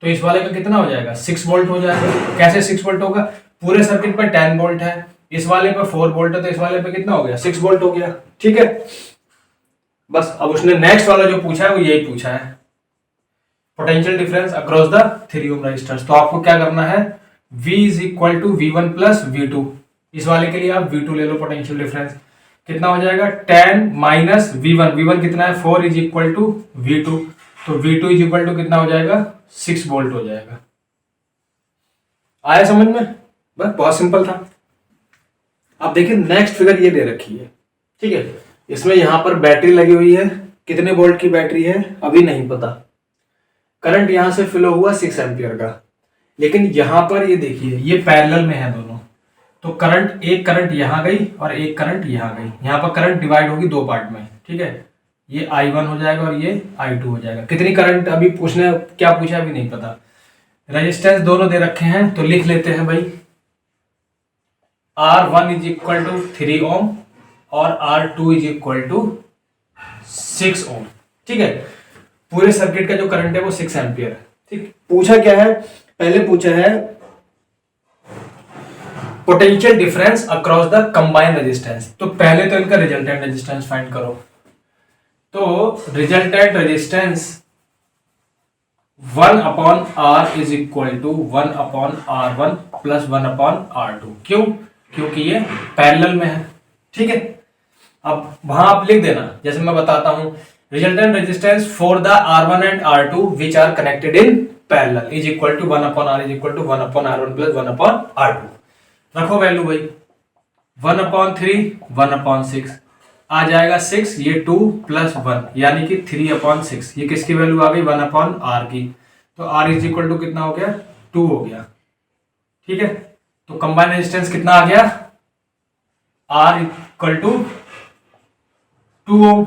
तो इस वाले का कितना हो जाएगा? 6 वोल्ट हो जाएगा। कैसे 6 वोल्ट होगा? पूरे सर्किट पर 10 वोल्ट है, इस वाले पर 4 वोल्ट है, तो इस वाले पे कितना हो गया? 6 वोल्ट हो गया, ठीक है। बस अब उसने नेक्स्ट वाला जो पूछा है वो यही पूछा है, potential difference across the 3 ohm resistors. तो आपको क्या करना है? V is equal to V1 plus V2। इस वाले के लिए आप V2 ले लो, पोटेंशियल डिफरेंस कितना हो जाएगा? 10 माइनस V1, V1 कितना है? 4 इज इक्वल टू V2, तो V2 इज इक्वल टू कितना हो जाएगा? 6 वोल्ट हो जाएगा। आया समझ में? बस बहुत सिंपल था। अब देखिए नेक्स्ट फिगर ये दे रखी है, ठीक है। इसमें यहां पर बैटरी लगी हुई है, कितने वोल्ट की बैटरी है अभी नहीं पता। करंट यहां से फ्लो हुआ 6 एम्पियर का, लेकिन यहां पर ये देखिए ये पैरेलल में है दोनों, तो करंट, एक करंट यहां गई और एक करंट यहां गई। यहां पर करंट डिवाइड होगी 2 पार्ट में, ठीक है। ये I1 हो जाएगा और ये I2 हो जाएगा। कितनी करंट अभी पूछने, क्या पूछा अभी नहीं पता। रेजिस्टेंस दोनों दे रखे हैं तो लिख लेते हैं भाई, R1 इज इक्वल टू 3 ओम और R2 इज इक्वल टू 6 ओम, ठीक है। पूरे सर्किट का जो करंट है वो 6 एम्पियर है, ठीक। पूछा क्या है? पहले पूछा है potential difference across the combined resistance. तो पहले तो इनका रिजल्टेंट रेजिस्टेंस फाइंड करो। तो resultant resistance 1 upon R is equal to 1 upon R1 plus 1 upon R2। क्यों? क्योंकि ये पैरेलल में है, ठीक है। अब वहां आप लिख देना, जैसे मैं बताता हूं, resultant resistance for the R1 and R2 which are connected in parallel is equal to 1 upon R is equal to 1 upon R1 plus 1 upon R2। रखो वैल्यू भाई, 1 अपॉन 3 1 अपॉन 6 आ जाएगा 6, ये 2 प्लस 1 यानी कि 3 अपॉन 6। ये किसकी वैल्यू आ गई? 1 upon R की। तो R इज इक्वल टू कितना हो गया? 2 हो गया, ठीक है। तो कंबाइन रेजिस्टेंस कितना आ गया, R इक्वल टू 2 ओम।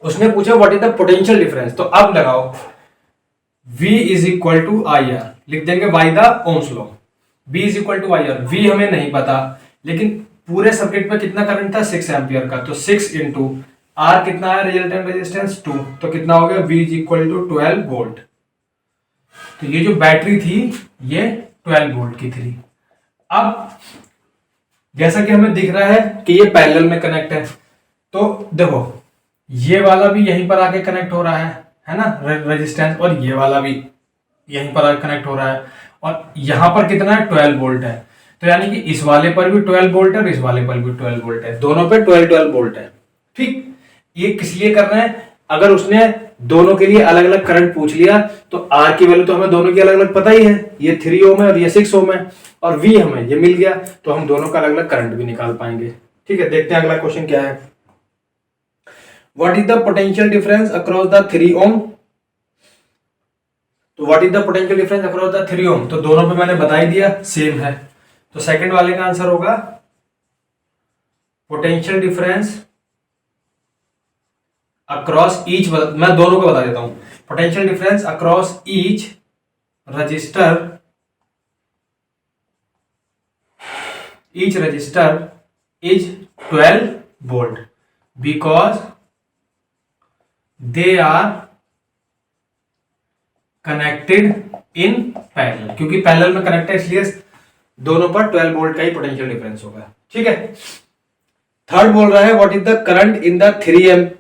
उसने पूछा what is the potential difference, तो अब लगाओ V is equal to I R, लिख देंगे by the Ohm's law. V is equal to I R, V हमें नहीं पता, लेकिन पूरे सर्किट में कितना करंट था 6 एम्पियर का, तो 6 इंटू R कितना है रिजल्टेंट रेजिस्टेंस 2, तो कितना हो गया V is equal to 12 volt. तो ये जो बैटरी थी ये 12 वोल्ट की थी। अब जैसा कि हमें दिख रहा है कि ये पैरेलल में कनेक्ट है, तो देखो ये वाला भी यहीं पर आके कनेक्ट हो रहा है ना रेजिस्टेंस, और ये वाला भी यहीं पर आके कनेक्ट हो रहा है, और यहां पर कितना है 12 वोल्ट है, तो यानी कि इस वाले पर भी 12 वोल्ट है और इस वाले पर भी 12 वोल्ट है, दोनों पे 12 वोल्ट है। ठीक, ये किस लिए कर रहे हैं, अगर उसने दोनों के लिए अलग अलग करंट पूछ लिया तो R की वैल्यू तो हमें दोनों की अलग अलग पता ही है, ये 3 ओम है और ये 6 ओम है, और V हमें ये मिल गया, तो हम दोनों का अलग अलग करंट भी निकाल पाएंगे। ठीक है, देखते हैं अगला क्वेश्चन क्या है। What is the potential difference across the 3 ओम, तो what is the potential difference across the 3 ओम, तो दोनों पे मैंने बता ही दिया सेम है, तो सेकंड वाले का आंसर होगा पोटेंशियल डिफरेंस अक्रॉस ईच, मैं दोनों को बता देता हूं, potential difference across each resistor is 12 volt because they are connected in parallel, क्योंकि पैरेलल में कनेक्ट है इसलिए दोनों पर 12 वोल्ट का ही पोटेंशियल डिफरेंस होगा। ठीक है, थर्ड बोल रहा है what is the current in the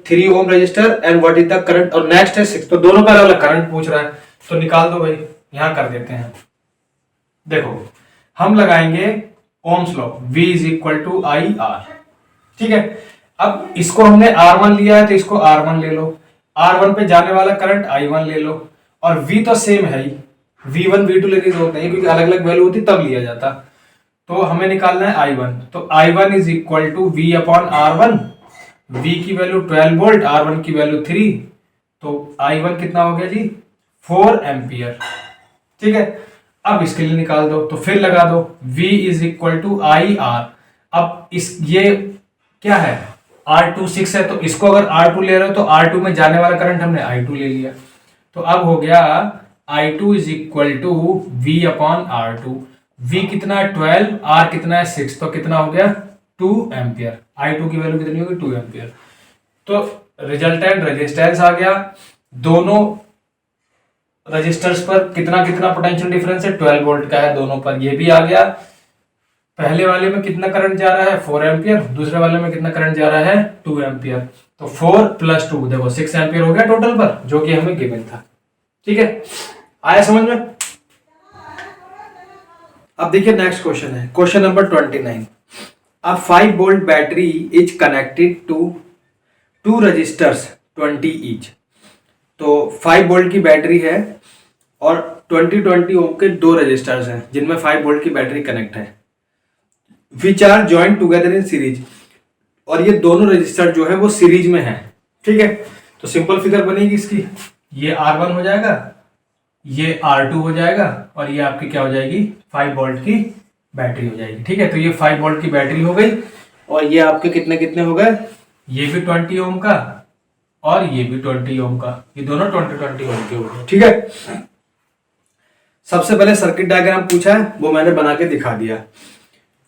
3 ohm resistor and what is the current, और नेक्स्ट है 6, तो दोनों का अलग अलग करंट पूछ रहा है, तो निकाल दो भाई, यहां कर देते हैं। देखो हम लगाएंगे Ohm's law, V is equal to I R. ठीक है, अब इसको हमने R1 लिया है तो इसको R1 ले लो, R1 पे जाने वाला करंट I1 ले लो, और V तो सेम है ही, V1 V2 लेने की जरूरत नहीं क्योंकि अलग अलग वैल्यू होती तब लिया जाता, तो हमें निकालना है I1, तो I1 is equal to V upon R1, V की वैल्यू 12 वोल्ट, R1 की वैल्यू 3, तो I1 कितना हो गया जी 4 एम्पियर। ठीक है, अब इसके लिए निकाल दो, तो फिर लगा दो V is equal to I R. अब इस ये क्या है R2 6 है, तो इसको अगर R2 ले रहे हो तो R2 में जाने वाला करंट हमने I2 ले लिया, तो अब हो गया I2 is equal to V upon R2, V कितना है 12, R कितना है 6, तो कितना हो गया 2 एम्पियर, I2 की वैल्यू कितनी होगी 2 एम्पियर। तो रिजल्टेंट रेजिस्टेंस आ गया, दोनों रजिस्टर्स पर कितना कितना पोटेंशियल डिफरेंस है 12 वोल्ट का है दोनों पर, ये भी आ गया। पहले वाले में कितना करंट जा रहा है 4 एम्पियर, दूसरे वाले में कितना करंट जा रहा है 2 एम्पियर, तो 4 प्लस 2 देखो 6 एम्पियर हो गया टोटल पर, जो कि हमें गिवन था। ठीक है, आया समझ में। अब देखिए नेक्स्ट क्वेश्चन है, question number 29। A 5 volt battery is connected to 2 resistors 20 each, तो 5 वोल्ट की बैटरी है और 20 ओम के 2 रजिस्टर्स हैं जिनमें 5 वोल्ट की बैटरी कनेक्ट है, which are joint together in series, और ये दोनों रजिस्टर जो है वो सीरीज में है। ठीक है, तो सिंपल फिगर बनेगी इसकी, ये R1 हो जाएगा, ये R2 हो जाएगा, और ये आपकी क्या हो जाएगी 5 वोल्ट की बैटरी हो जाएगी। ठीक है, तो ये 5 वोल्ट की बैटरी हो गई, और ये आपके कितने कितने हो गए, ये भी 20 ओम का और ये भी 20 ओम का, ये दोनों 20 ओम के हो गए। ठीक है, सबसे पहले सर्किट डायग्राम पूछा है वो मैंने बना के दिखा दिया,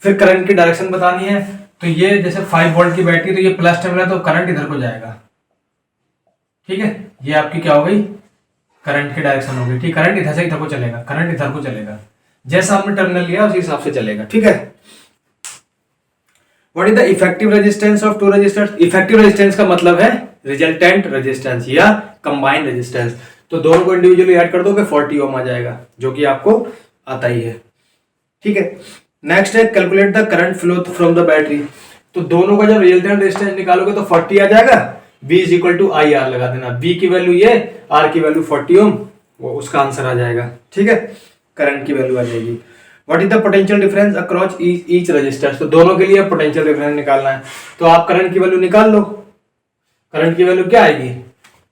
फिर करंट की डायरेक्शन बतानी है, तो ये जैसे 5 वोल्ट की बैटरी, तो ये प्लस टर्मिनल है तो करंट इधर को जाएगा। ठीक है, ये आपकी क्या हो गई करंट की डायरेक्शन हो गई। ठीक, करंट इधर से इधर को चलेगा, करंट इधर को चलेगा, जैसा हमने टर्मिनल लिया उसी हिसाब से चलेगा। ठीक है, what is the effective resistance of 2 resistors, effective resistance का मतलब है रिजल्टेंट रेजिस्टेंस या कंबाइंड रेजिस्टेंस, तो दोनों को इंडिविजुअली ऐड कर दोगे 40 ओम आ जाएगा, जो कि आपको आता ही है। ठीक है, नेक्स्ट है calculate the current flow from the battery, तो दोनों का जब रिजल्टेंट रेजिस्टेंस निकालोगे तो 40 आ जाएगा, V is equal to I R लगा देना, V की वैल्यू ये, R की वैल्यू 40 ओम, वो उसका आंसर आ जाएगा। ठीक है, करंट की वैल्यू आ जाएगी। What is the potential difference across each register, तो दोनों के लिए पोटेंशियल डिफरेंस निकालना है, तो आप करंट की वैल्यू निकाल लो। करंट की वैल्यू क्या आएगी,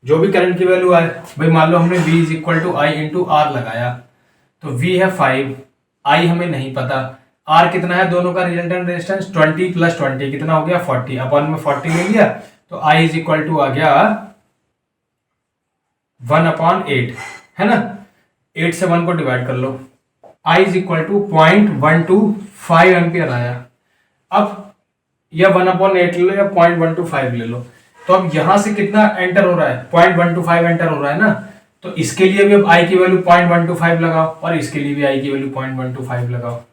जो भी करंट की वैल्यू आए, भाई मान लो हमने V is equal to I into R लगाया, तो V है 5, I हमें नहीं पता, R कितना है, दोनों का रिजल्टेंट रेजिस्टेंस 20 + 20 कितना हो गया 40, अपन में 40 ले लिया, तो I इज इक्वल टू आ गया 1/8, है ना। 8 से 1 को डिवाइड कर लो, I is equal to 0.125 ampere आया। अब या 1/8 ले लो या 0.125 ले लो, तो अब यहां से कितना एंटर हो रहा है, 0.125 एंटर हो रहा है ना, तो इसके लिए भी अब I की वैल्यू 0.125 लगाओ और इसके लिए भी I की वैल्यू 0.125 लगाओ,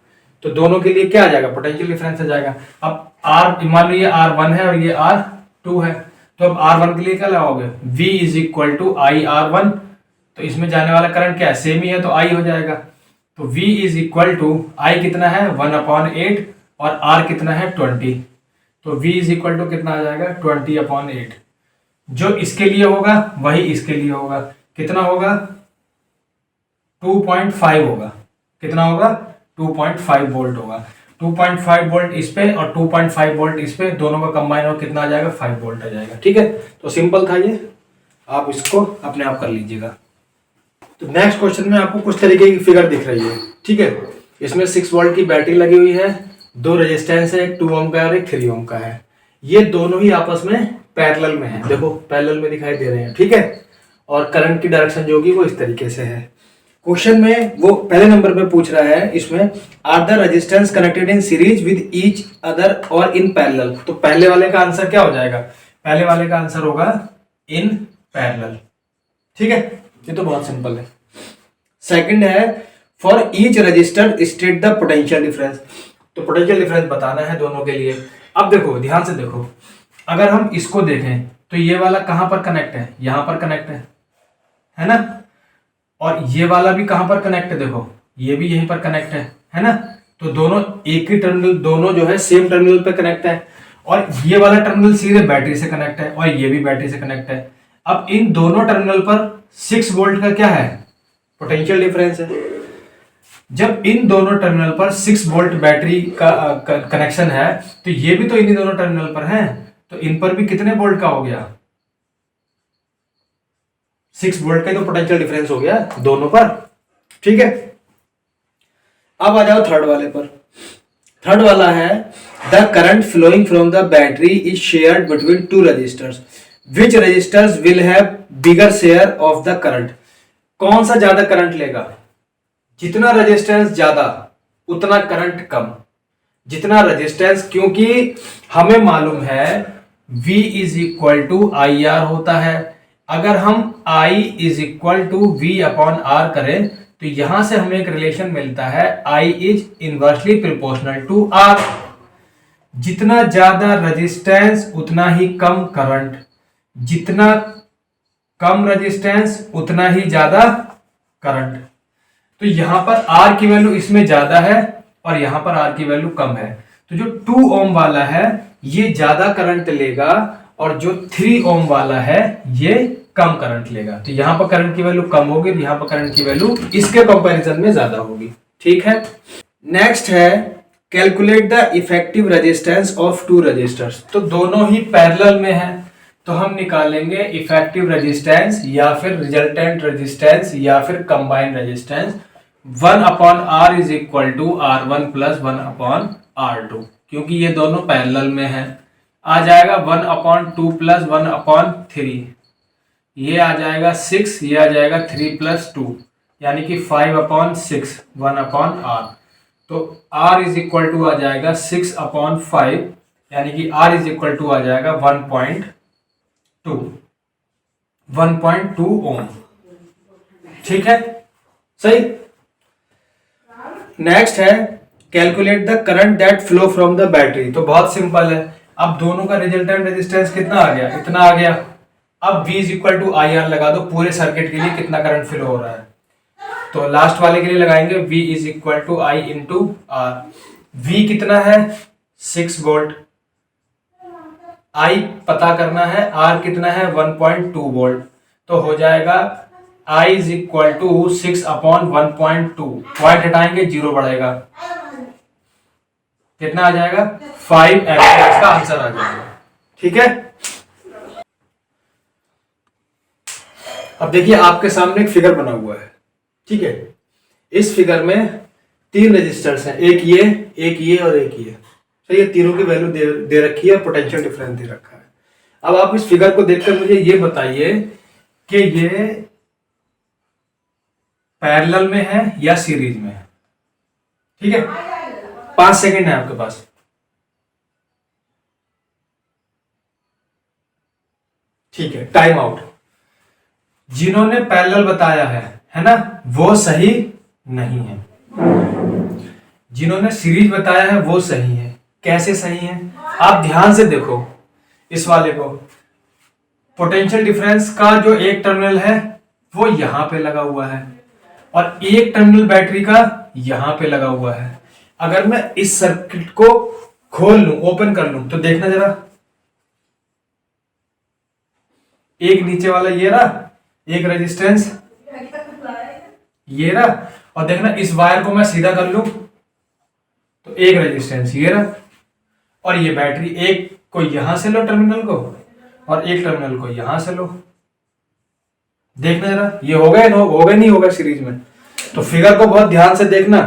तो दोनों के लिए क्या आ जाएगा, पोटेंशियल डिफरेंस आ जाएगा। अब R मान लो ये R1 है और ये R2 है, तो अब R1 के लिए क्या लगाओगे, V is equal to IR1, तो इसमें जाने वाला करंट क्या है, सेम ही है, तो I हो जाएगा। तो V is equal to I कितना है 1/8 और R कितना है 20, तो V इज इक्वल टू कितना आ जाएगा 20/8। जो इसके लिए होगा वही इसके लिए होगा, कितना होगा 2.5 होगा, कितना होगा 2.5 वोल्ट होगा। 2.5 वोल्ट इस पे और 2.5 वोल्ट इस पे, दोनों का कंबाइन हो कितना आ जाएगा 5 वोल्ट आ जाएगा। ठीक है, तो सिंपल था ये, आप इसको अपने आप कर लीजिएगा। तो नेक्स्ट क्वेश्चन में आपको कुछ तरीके की फिगर दिख रही है, ठीक है। इसमें 6 वोल्ट की बैटरी लगी हुई है, 2 रेजिस्टेंस है, एक 2 ओम का है और एक 3 ओम का है। ये दोनों ही आपस में पैरेलल में है, देखो पैरेलल में दिखाई दे रहे हैं, ठीक है। और करंट की डायरेक्शन जो होगी वो इस तरीके से है। क्वेश्चन में वो पहले नंबर पे पूछ रहा है, इसमें are the resistance connected in series with each other और इन पैरेलल। तो पहले वाले का आंसर क्या हो जाएगा, पहले वाले का आंसर होगा इन पैरेलल, ठीक है, ये तो बहुत सिंपल है। सेकंड है for each resistor state the potential difference, तो पोटेंशियल डिफरेंस बताना है दोनों के लिए। अब देखो ध्यान से देखो, अगर हम इसको देखें तो ये वाला कहां पर कनेक्ट है, यहां पर कनेक्ट है ना, और ये वाला भी कहां पर कनेक्ट है, देखो ये भी यहीं पर कनेक्ट है ना। तो दोनों एक ही टर्मिनल, दोनों जो है सेम टर्मिनल पे कनेक्ट है, और ये वाला टर्मिनल सीधे बैटरी से कनेक्ट है और ये भी बैटरी से कनेक्ट है। अब इन दोनों टर्मिनल पर 6 वोल्ट का क्या है, पोटेंशियल डिफरेंस है। जब इन दोनों टर्मिनल पर 6 वोल्ट बैटरी का कनेक्शन है, तो ये भी तो इन दोनों टर्मिनल पर है, तो इन पर भी कितने वोल्ट का हो गया, 6 वोल्ट का तो पोटेंशियल डिफरेंस हो गया दोनों पर, ठीक है। अब आ जाओ थर्ड वाले पर। थर्ड वाला है the current flowing from the battery is shared between 2 resistors, which resistors will have bigger share of the current. कौन सा ज्यादा करंट लेगा, जितना रेजिस्टेंस ज्यादा उतना करंट कम, जितना रेजिस्टेंस, क्योंकि हमें मालूम है V is equal to I R होता है। अगर हम I is equal to V/R करें तो यहां से हमें एक रिलेशन मिलता है I is inversely proportional to R। जितना ज्यादा रेजिस्टेंस उतना ही कम करंट, जितना कम रेजिस्टेंस उतना ही ज्यादा करंट। तो यहां पर R की वैल्यू इसमें ज्यादा है और यहां पर R की वैल्यू कम है, तो जो 2 ओम वाला है ये ज्यादा करंट लेगा और जो 3 ओम वाला है ये कम करंट लेगा। तो यहां पर करंट की वैल्यू कम होगी, यहां पर करंट की वैल्यू इसके कंपैरिजन में ज्यादा होगी, ठीक है। नेक्स्ट है calculate the effective resistance of 2 resistors. तो दोनों ही पैरेलल में है, तो हम निकालेंगे इफेक्टिव रेजिस्टेंस या फिर रिजल्टेंट रेजिस्टेंस या फिर combined resistance. 1/R is equal to R1 plus 1/R2, क्योंकि ये दोनों पैरेलल में है। आ जाएगा 1/2 प्लस 1/3, ये आ जाएगा 6, ये आ जाएगा 3 प्लस 2 यानी कि 5/6 1/R। तो R इज इक्वल टू आ जाएगा 6/5 यानी कि R इज इक्वल टू आ जाएगा 1.2 ओम, ठीक है, सही। नेक्स्ट है calculate the current that flow from the battery. तो बहुत सिंपल है, अब दोनों का रिजल्टेंट रेजिस्टेंस कितना आ गया, इतना आ गया। अब V is equal to I R लगा दो, पूरे सर्किट के लिए कितना करंट फ्लो हो रहा है। तो लास्ट वाले के लिए लगाएंगे V is equal to I into R. V कितना है 6 वोल्ट, I पता करना है, R कितना है 1.2 वोल्ट, तो हो जाएगा I is equal to 6/1.2, point हटाएंगे 0 बढ़ेगा, कितना आ जाएगा 5 एम्पियर का आंसर आ जाएगा, ठीक है। अब देखिए आपके सामने एक फिगर बना हुआ है, ठीक है। इस फिगर में 3 रेजिस्टर्स हैं, एक ये और एक ये। तो ये तीनों की वैल्यू दे रखी है, पोटेंशियल डिफरेंस दे रखा है। अब आप इस फिगर को देखकर मुझे ये बताइए कि ये पैरेलल में है या सीरीज में है। ठीक है, 5 सेकंड है आपके पास। ठीक है, टाइम आउट। जिन्होंने पैरेलल बताया है ना, वो सही नहीं है। जिन्होंने सीरीज बताया है वो सही है। कैसे सही है, आप ध्यान से देखो इस वाले को। पोटेंशियल डिफरेंस का जो एक टर्मिनल है वो यहां पे लगा हुआ है और एक टर्मिनल बैटरी का यहां पे लगा हुआ है। अगर मैं इस सर्किट को खोल लूं, ओपन कर लूं, तो देखना जरा, एक नीचे वाला ये रहा, एक रेजिस्टेंस ये रहा, और देखना इस वायर को मैं सीधा कर लूं तो एक रेजिस्टेंस ये रहा, और ये बैटरी, एक को यहां से लो टर्मिनल को और एक टर्मिनल को यहां से लो। देखना जरा, ये हो गया नहीं होगा सीरीज में। तो फिगर को बहुत ध्यान से देखना।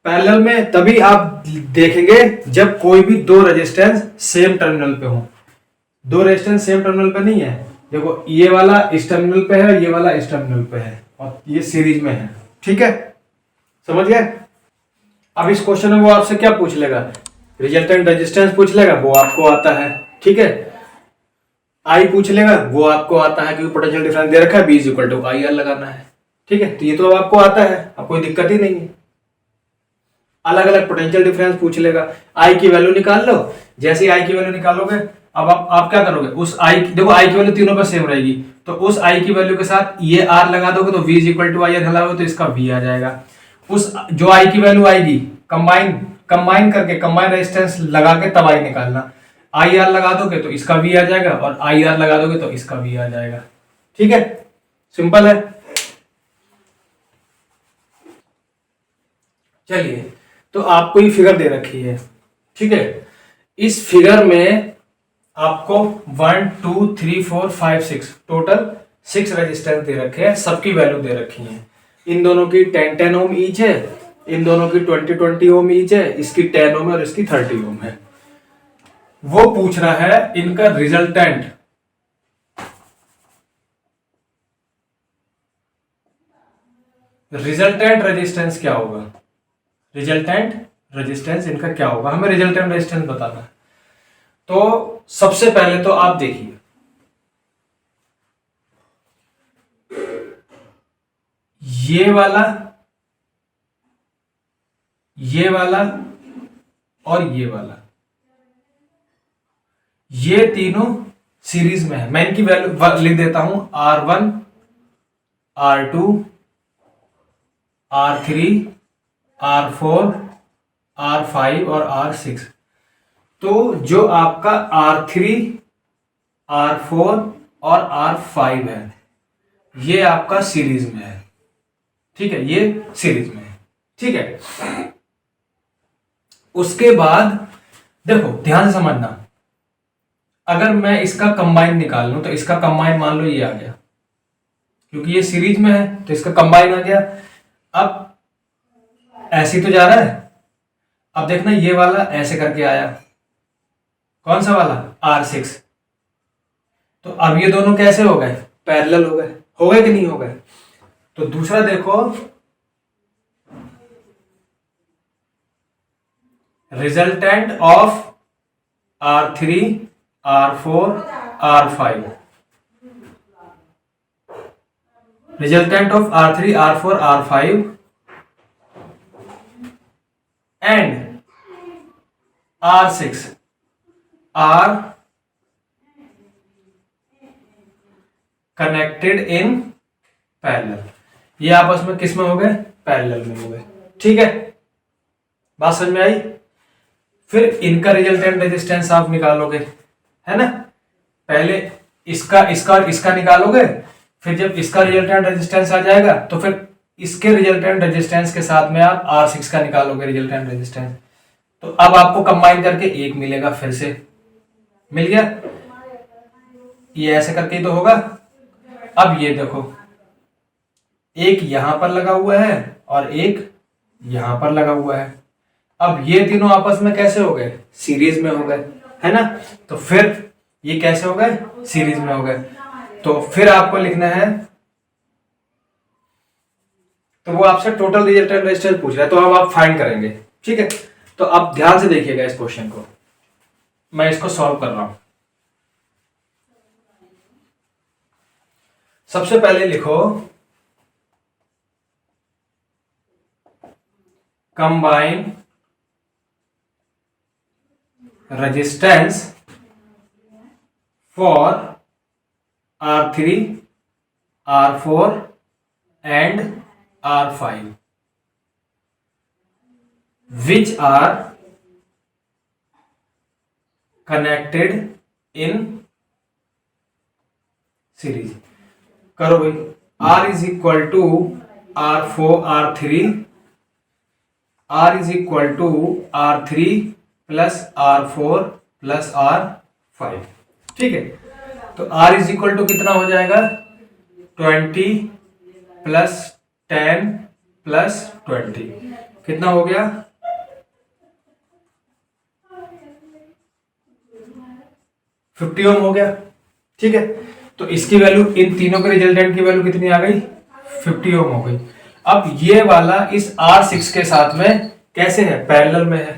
पैरेलल में तभी आप देखेंगे जब कोई भी 2 रेजिस्टेंस सेम टर्मिनल पे हो। 2 रेजिस्टेंस सेम टर्मिनल पे नहीं है, देखो ये वाला इस टर्मिनल पे है, ये वाला इस टर्मिनल पे है और ये सीरीज में है। ठीक है, समझ गए। अब इस क्वेश्चन में वो आपसे क्या पूछ लेगा, रिजल्टेंट रेजिस्टेंस पूछ लेगा, वो आपको आता है। ठीक है, आई पूछ लेगा, वो आपको आता है क्योंकि पोटेंशियल डिफरेंस दे रखा है, B is equal to I R लगाना है। ठीक है, तो ये तो अब आपको आता है, अब कोई दिक्कत ही नहीं है। अलग अलग पोटेंशियल डिफरेंस पूछ लेगा, आई की वैल्यू निकाल लो। जैसे आई की वैल्यू निकालोगे, अब आप क्या करोगे, उस आई, देखो आई की वैल्यू तीनों पर सेम रहेगी, तो उस आई की वैल्यू के साथ ये आर लगा दोगे तो V is equal to I R हलाओगे तो इसका वी आ जाएगा। उस जो आई की वैल्यू आएगी, कंबाइन करके, कंबाइन रेजिस्टेंस लगा के तब आई निकालना। आई आर लगा दोगे तो इसका वी आ जाएगा और आई आर लगा दोगे तो इसका वी आ जाएगा। ठीक है, सिंपल है। चलिए, तो आपको ये फिगर दे रखी है। ठीक है, इस फिगर में आपको 1 2 3 4 5 6 टोटल 6 रेजिस्टेंस दे रखे हैं, सबकी वैल्यू दे रखी है। इन दोनों की 10 ओम ईच है, इन दोनों की 20 ओम ईच है, इसकी 10 ओम है और इसकी 30 ओम है। वो पूछ रहा है इनका रिजल्टेंट। रिजल्टेंट रेजिस्टेंस क्या होगा, रिजल्टेंट रेजिस्टेंस इनका क्या होगा, हमें रिजल्टेंट रेजिस्टेंस बताना है। तो सबसे पहले तो आप देखिए, ये वाला और ये वाला, ये तीनों सीरीज में है। मैं इनकी वैल्यू लिख देता हूं, R1 R2 R3 R4 R5 और R6। तो जो आपका R3 R4 और R5 है ये आपका सीरीज में है। ठीक है, ये सीरीज में है। ठीक है, उसके बाद देखो ध्यान से समझना, अगर मैं इसका कंबाइन निकाल लूं तो इसका कंबाइन मान लो ये आ गया, क्योंकि ये सीरीज में है तो इसका कंबाइन आ गया। अब ऐसे ही तो जा रहा है, अब देखना ये वाला ऐसे करके आया, कौन सा वाला, R6। तो अब ये दोनों कैसे हो गए, पैरेलल हो गए कि नहीं हो गए। तो दूसरा देखो, resultant of R3 R4 R5, resultant of R3 R4 R5 and R6 are connected in parallel. ये आपस में किस में हो गए, पैरेलल में हो गए। ठीक है, बात समझ में आई। फिर इनका रिजल्टेंट रेजिस्टेंस आप निकालोगे, है ना। पहले इसका निकालोगे, फिर जब इसका रिजल्टेंट रेजिस्टेंस आ जाएगा तो फिर इसके रिजल्टेंट रेजिस्टेंस के साथ में आप R6 का निकालोगे रिजल्टेंट रेजिस्टेंस। तो अब आपको कंबाइन करके एक मिलेगा, फिर से मिल गया। ये ऐसे करके ही तो होगा। अब ये देखो, एक यहां पर लगा हुआ है और एक यहां पर लगा हुआ है। अब ये तीनों आपस में कैसे हो गए? सीरीज में हो गए, है ना। तो फिर ये कैसे हो गए? सीरीज में हो गए। तो फिर आपको लिखना है, तो वो आपसे टोटल रिजल्टेंट रेजिस्टेंस पूछ रहा है, तो अब आप फाइंड करेंगे। ठीक है, तो आप ध्यान से देखिएगा इस क्वेश्चन को, मैं इसको सॉल्व कर रहा हूं। सबसे पहले लिखो combine resistance for R3, R4 and R5 which are connected in series। करो भाई, R is equal to R4 R3, R is equal to R3 plus R4 plus R5। ठीक है, तो R इज इक्वल टू कितना हो जाएगा? 20 plus 10 plus 20 कितना हो गया? 50 ओम हो गया। ठीक है, तो इसकी वैल्यू, इन तीनों के रिजल्टेंट की वैल्यू कितनी आ गई? 50 ओम हो गई। अब ये वाला इस R6 के साथ में कैसे है? पैरेलल में है,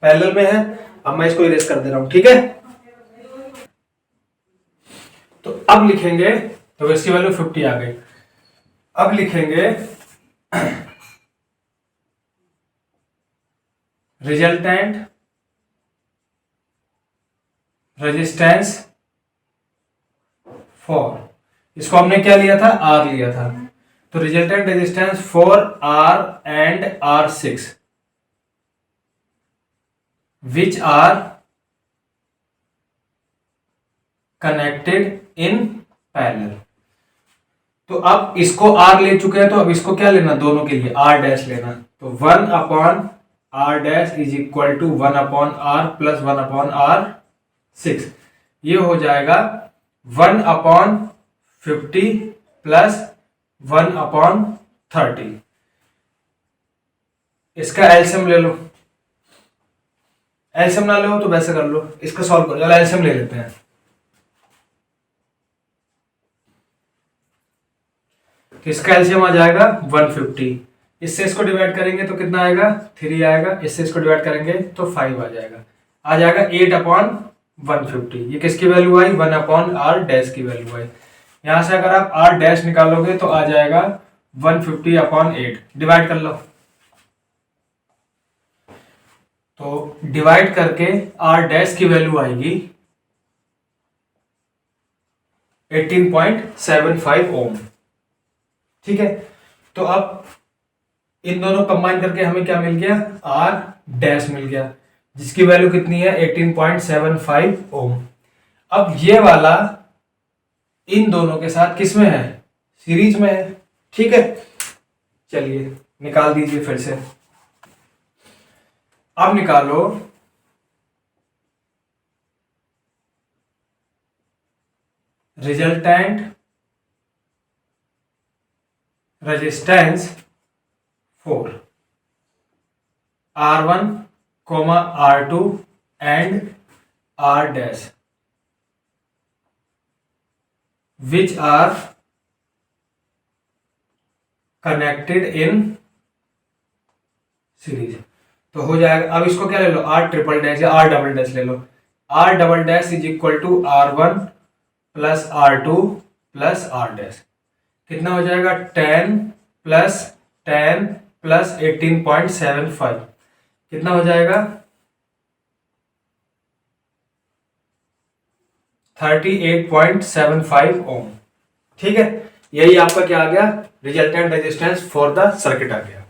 पैरेलल में है। अब मैं इसको इरेज कर दे रहा हूं। ठीक है, तो अब लिखेंगे, तो इसकी वैल्यू 50 आ गई। अब लिखेंगे रिजल्टेंट रेजिस्टेंस फॉर, इसको हमने क्या लिया था? R लिया था। तो resultant resistance for R and R6 which are connected in parallel. तो अब इसको R ले चुके हैं, तो अब इसको क्या लेना? दोनों के लिए R डैश लेना। तो 1 upon R dash is equal to 1 upon R plus 1 upon R6। ये हो जाएगा 1 अपॉन 50 प्लस 1 अपॉन 30। इसका एलसीएम ले लो, एलसीएम ना लो तो वैसे कर लो, इसका सॉल्व करो। चलो एलसीएम ले लेते हैं। तो इसका एलसीएम आ जाएगा 150। इससे इसको डिवाइड करेंगे तो कितना आएगा? 3 आएगा। इससे इसको डिवाइड करेंगे तो 5 आ जाएगा 8 अपॉन 150। ये किसकी वैल्यू आई? 1 अपॉन R डैश की वैल्यू आई। यहां से अगर आप R डैश निकालोगे तो आ जाएगा 150 अपॉन 8। डिवाइड कर लो, तो डिवाइड करके R डैश की वैल्यू आएगी 18.75 ओम। ठीक है, तो अब इन दोनों कंबाइन करके हमें क्या मिल गया? R डैश मिल गया, जिसकी वैल्यू कितनी है? 18.75 ओम। अब ये वाला इन दोनों के साथ किस में है? सीरीज में है। ठीक है, चलिए निकाल दीजिए फिर से। अब निकालो resultant resistance for R1, R2 and R dash which are connected in series. तो हो जाएगा, अब इसको क्या ले लो? R ट्रिपल डैश या R डबल डैश ले लो। R double dash is equal to R1 plus R2 plus R dash. कितना हो जाएगा? 10 प्लस 10 प्लस 18.75 कितना हो जाएगा? 38.75 ओम। ठीक है, यही आपका क्या आ गया? Resultant resistance for the circuit आ गया।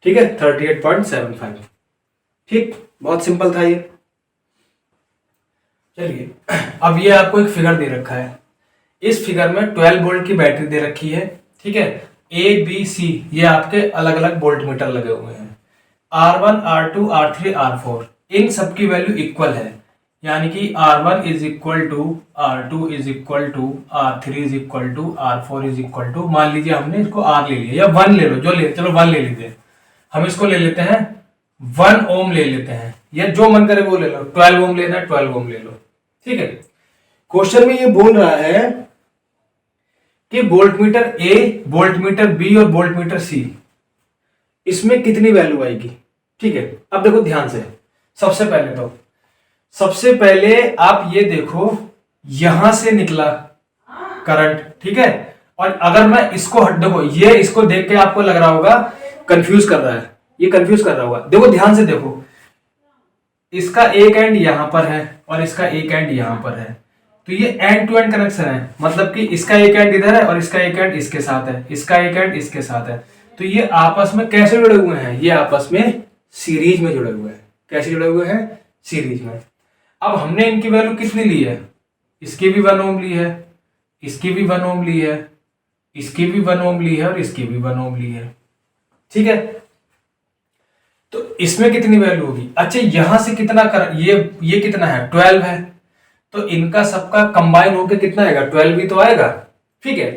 ठीक है, 38.75। ठीक, बहुत सिंपल था ये। चलिए, अब ये आपको एक फिगर दे रखा है। इस फिगर में 12 वोल्ट की बैटरी दे रखी है। ठीक है, ए बी सी ये आपके अलग अलग वोल्ट मीटर लगे हुए हैं। R1, R2, R3, R4 इन सबकी वैल्यू इक्वल है। यानी कि R1 is equal to R2 is equal to R3 is equal to R4 is equal to, मान लीजिए हमने इसको R ले लिया, या 1 ले लो, जो ले, चलो 1 ले लीजिए, हम इसको ले लेते हैं 1 ओम ले लेते हैं, या जो मन करे वो ले लो, 12 ओम लेना है 12 ओम ले लो, ठीक है। क्वेश्चन में ये बोल रहा है कि वोल्टमीटर ए, वोल्टमीटर बी और वोल्टमीटर सी, इसमें कितनी वैल्यू आएगी, ठीक है। अब देखो ध्यान से, सबसे पहले आप ये देखो, यहां से निकला करंट, ठीक है, और अगर मैं इसको देखो, ये इसको देख के आपको लग रहा होगा कंफ्यूज कर रहा है, ये कंफ्यूज कर रहा होगा, देखो ध्यान से देखो, इसका एक एंड यहां पर है और इसका एक एंड यहां पर है, तो ये एंड टू एंड कनेक्शन है, मतलब कि इसका एक एंड इधर है और इसका एक एंड इसके साथ है, इसका एक एंड इसके साथ है, तो ये आपस में कैसे जुड़े हुए हैं, ये आपस में सीरीज में जुड़े हुए हैं। कैसे जुड़े हुए हैं, सीरीज में। अब हमने इनकी वैल्यू कितनी ली है, इसकी भी 1 ओम ली है, इसकी भी 1 ओम ली है, इसकी भी 1 ओम ली है और इसकी भी 1 ओम ली है, ठीक है। तो इसमें कितनी वैल्यू होगी, अच्छा यहां से कितना कर, ये कितना है 12 है, तो इनका सबका कंबाइन होकर कितना आएगा 12 भी तो आएगा, ठीक है।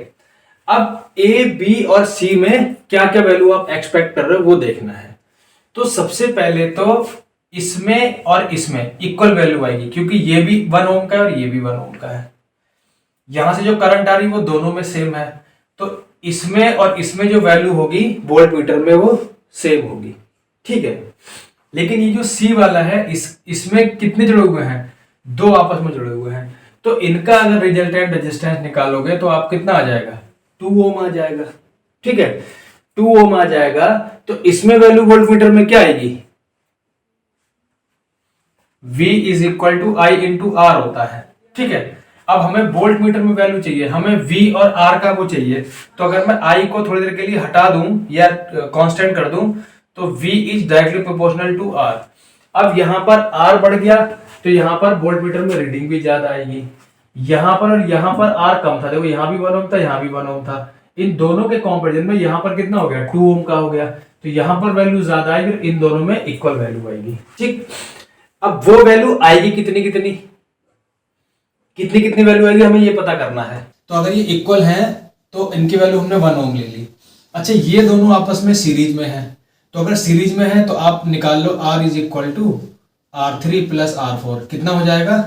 अब ए बी और सी में क्या क्या वैल्यू आप एक्सपेक्ट कर रहे हो वो देखना है। तो सबसे पहले तो इसमें और इसमें इक्वल वैल्यू आएगी, क्योंकि ये भी 1 ओम का है और ये भी 1 ओम का है, यहां से जो करंट आ रही है वो दोनों में सेम है, तो इसमें और इसमें जो वैल्यू होगी वोल्टमीटर में वो सेम होगी, ठीक है। लेकिन ये जो सी वाला है, इसमें कितने जुड़े हुए हैं, 2 आपस में जुड़े हुए हैं, तो इनका अगर रिजल्टेंट रेजिस्टेंस निकालोगे तो आप कितना आ जाएगा 2 ओम आ जाएगा, ठीक है, 2 ओम आ जाएगा। तो इसमें वैल्यू वोल्टमीटर में क्या आएगी, V is equal to I into R होता है, ठीक है। अब हमें वोल्टमीटर में वैल्यू चाहिए, हमें V और R का वो चाहिए, तो अगर मैं I को थोड़ी देर के लिए हटा दूं या कांस्टेंट कर दूं तो V is directly proportional to R। अब यहां पर R बढ़ गया तो यहां पर वोल्टमीटर में रीडिंग भी ज्यादा आएगी, यहां पर और यहां पर R कम था, देखो यहां भी 1 ओम था, यहां भी 1 ओम था, इन दोनों के कंपैरिजन में यहां पर कितना हो गया 2 ओम का हो गया, तो यहां पर वैल्यू ज्यादा आएगी, इन दोनों में इक्वल वैल्यू आएगी, ठीक। अब वो वैल्यू आएगी कितनी कितनी कितनी कितनी वैल्यू आएगी हमें ये पता करना है। तो अगर ये इक्वल है तो इनकी वैल्यू हमने 1 ओम ले ली। अच्छा ये दोनों आपस में सीरीज में है, तो अगर सीरीज में है तो आप निकाल लो R is equal to R3 plus R4, कितना हो जाएगा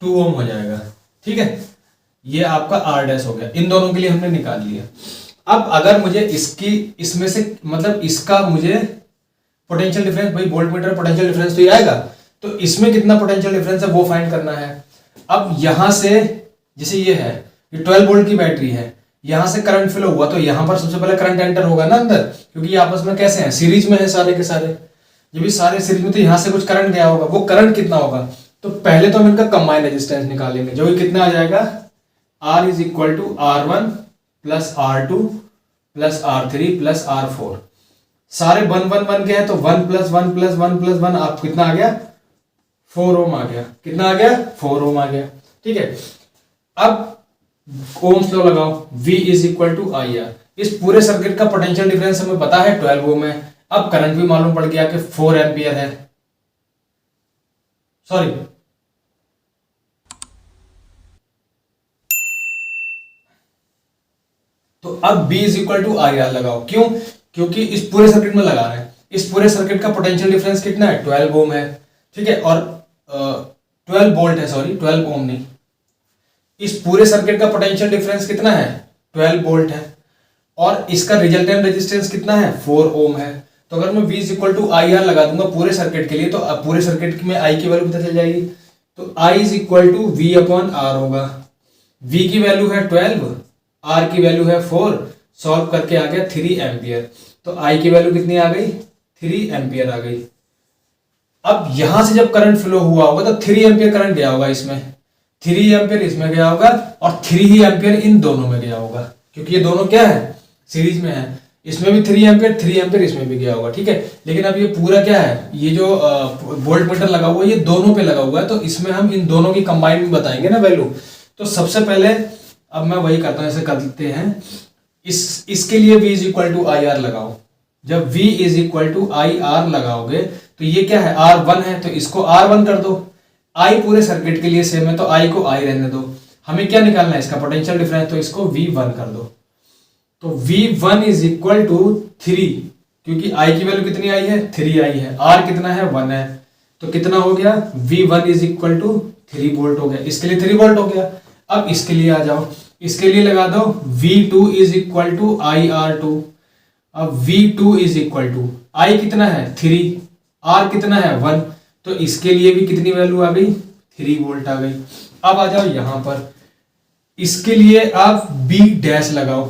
2 ओम हो जाएगा, ठीक है। ये आपका R डैश हो गया, इन दोनों के लिए हमने निकाल लिया। अब अगर मुझे इसमें से मतलब इसका मुझे पोटेंशियल डिफरेंस, भाई वोल्टमीटर पोटेंशियल डिफरेंस तो ये आएगा, तो इसमें कितना पोटेंशियल डिफरेंस है वो फाइंड करना है। अब यहां से जैसे ये है, ये 12 वोल्ट की बैटरी है, यहां से करंट फ्लो हुआ तो यहां पर सबसे पहले करंट एंटर होगा ना अंदर, क्योंकि ये आपस में कैसे हैं सीरीज में है सारे के सारे, जब ये सारे सीरीज में तो यहां से कुछ करंट गया होगा, वो करंट कितना होगा, तो पहले तो हम इनका कंबाइन रेजिस्टेंस निकालेंगे, जो कि कितना आ जाएगा R is equal to R1 plus R2 plus R3 plus R4, सारे 1 1 1 के हैं तो 1 प्लस 1 प्लस 1 प्लस 1 आप कितना आ गया 4 ओम आ गया, कितना आ गया 4 ओम आ गया, ठीक है। अब ओम्स लॉ लगाओ, V is equal to I R, इस पूरे सर्किट का पोटेंशियल डिफरेंस हमें पता है 12 ओम है, अब करंट भी मालूम पड़ गया कि 4 एम्पियर है, सॉरी तो अब B is equal to I R लगाओ, क्यों, क्योंकि इस पूरे सर्किट में लगा रहे हैं, इस पूरे सर्किट का पोटेंशियल डिफरेंस कितना है 12 ओम है, ठीक है, और 12 वोल्ट है, सॉरी 12 ओम नहीं, इस पूरे सर्किट का पोटेंशियल डिफरेंस कितना है 12 वोल्ट है, और इसका रिजल्टेंट रेजिस्टेंस कितना है 4 ओम है। तो अगर मैं V is equal to I R लगा दूंगा पूरे सर्किट के लिए, तो पूरे सर्किट में I की वैल्यू पता चल जाएगी, तो I is equal to V upon R होगा, V की वैल्यू है 12, R की वैल्यू है 4, सॉल्व करके आ गया 3 एम्पियर, तो I की वैल्यू कितनी आ गई 3 एम्पियर आ गई। अब यहां से जब करंट फ्लो हुआ होगा तो 3 एम्पियर करंट गया होगा इसमें, 3 एम्पियर इसमें गया होगा और 3 ही एम्पियर इन दोनों में गया होगा, क्योंकि ये दोनों क्या है सीरीज में है, इसमें भी 3 एम्पियर इसमें भी गया होगा, ठीक है। लेकिन अब ये पूरा क्या है, ये जो वोल्ट मीटर लगा हुआ है ये दोनों पे लगा हुआ है, तो इसमें हम इन दोनों की कंबाइन में बताएंगे ना वैल्यू। तो सबसे पहले अब मैं वही करता हूं, ऐसे कर लेते हैं, इसके लिए V is equal to I R लगाओ, जब V is equal to I R लगाओगे तो तो ये क्या है R1 है, तो इसको R1 कर दो। I पूरे सर्किट के लिए सेम है तो I को I रहने दो। हमें क्या निकालना है इसका पोटेंशियल डिफरेंस, तो इसको V1 कर दो। तो V1 इज इक्वल टू 3, क्योंकि I की वैल्यू कितनी आई है 3I है, R कितना है 1 है, तो कितना हो गया V1 is equal to 3 volt हो गया। इसके लिए 3 वोल्ट हो गया। अब इसके लिए आ जाओ, इसके लिए लगा दो V2 is equal to IR2। अब V2 is equal to I कितना है 3, R कितना है 1, तो इसके लिए भी कितनी वैल्यू आ गई 3 वोल्ट आ गई। अब आ जाओ यहां पर, इसके लिए आप B डैश लगाओ,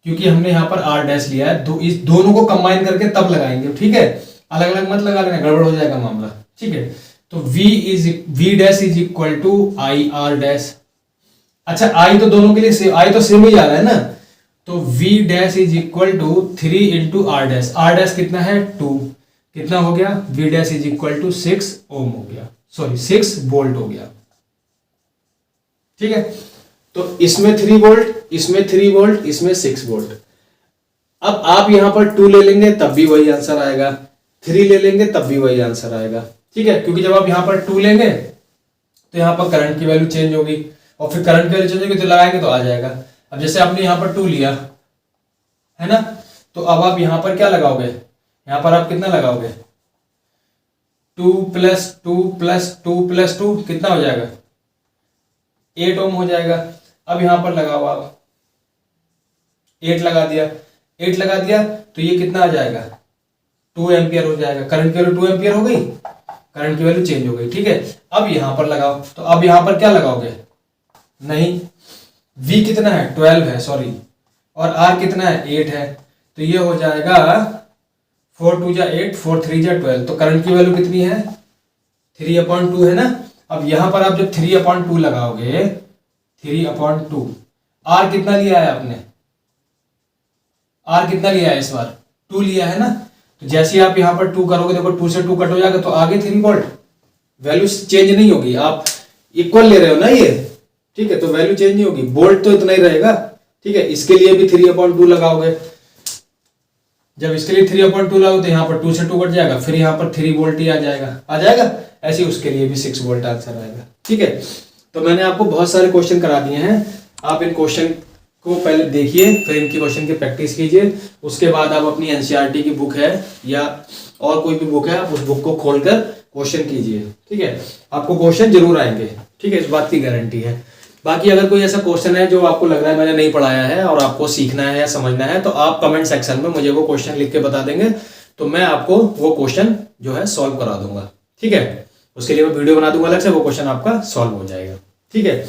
क्योंकि हमने यहां पर R डैश लिया है, इस दोनों को कंबाइन करके तब लगाएंगे, ठीक है, अलग अलग मत लगा लेना, गड़बड़ हो जाएगा मामला, ठीक है। तो V dash is equal to IR dash. अच्छा I तो दोनों के लिए सेम, I तो सेम ही आ रहा है ना, तो V dash is equal to 3 into R dash. R dash कितना है 2, कितना हो गया V dash is equal to 6 ohm हो गया, सॉरी 6 वोल्ट हो गया, ठीक है। तो इसमें 3 वोल्ट, इसमें 3 वोल्ट, इसमें 6 वोल्ट। अब आप यहां पर 2 ले लेंगे तब भी वही आंसर आएगा, 3 ले लेंगे तब भी वही आंसर आएगा, ठीक है, क्योंकि जब आप यहां पर 2 लेंगे तो यहां पर करंट की वैल्यू चेंज होगी, और फिर करंट की वैल्यू चेंज होगी तो लगाएंगे तो आ जाएगा। अब जैसे आपने यहां पर 2 लिया है ना, तो अब आप यहां पर क्या लगाओगे, यहां पर आप कितना लगाओगे 2 प्लस 2 प्लस 2 प्लस 2 कितना हो जाएगा 8 ओम हो जाएगा। अब यहां पर लगाओ आप 8 लगा दिया, 8 लगा दिया तो ये कितना आ जाएगा 2 एम्पियर हो जाएगा। करंट की वैल्यू 2 एम्पियर हो गई, करंट की वैल्यू चेंज हो गई, ठीक है। अब यहां पर लगाओ, तो अब यहां पर क्या लगाओगे, नहीं V कितना है 12 है सॉरी, और R कितना है 8 है, तो ये हो जाएगा 4 2 जा 8 4 3 जा 12, तो करंट की वैल्यू कितनी है 3/2 है ना। अब यहां पर आप जब 3/2 लगाओगे, 3/2, R कितना लिया है आपने, R कितना लिया है इस बार 2 लिया है ना, तो जैसे आप यहां पर 2 करोगे, देखो 2 से 2 कट हो जाएगा तो आगे 3 वोल्ट, वैल्यू चेंज नहीं होगी, आप इक्वल ले रहे हो ना ये, ठीक है, तो वैल्यू चेंज नहीं होगी, वोल्ट तो इतना ही रहेगा, ठीक है। इसके लिए भी 3/2 लगाओगे, जब इसके लिए 3/2 लगाओ तो यहाँ पर 2 से 2 कट जाएगा, फिर यहाँ पर 3 वोल्ट ही आ जाएगा, ऐसे ही उसके लिए भी 6 वोल्ट आंसर आएगा, ठीक है। तो मैंने आपको बहुत सारे क्वेश्चन करा दिए हैं, आप इन क्वेश्चन को पहले देखिए, फिर इनकी क्वेश्चन की प्रैक्टिस कीजिए, उसके बाद आप अपनी एनसीईआरटी की बुक है या और कोई भी बुक है आप उस बुक को खोलकर क्वेश्चन कीजिए, ठीक है, आपको क्वेश्चन जरूर आएंगे, ठीक है, इस बात की गारंटी है। बाकी अगर कोई ऐसा क्वेश्चन है जो आपको लग रहा है मैंने नहीं पढ़ाया है और आपको सीखना है या समझना है, तो आप कमेंट सेक्शन में मुझे वो क्वेश्चन लिख के बता देंगे, तो मैं आपको वो क्वेश्चन जो है सॉल्व करा दूंगा, ठीक है। उसके लिए मैं वीडियो बना दूंगा अलग से, वो क्वेश्चन आपका सॉल्व हो जाएगा, ठीक है।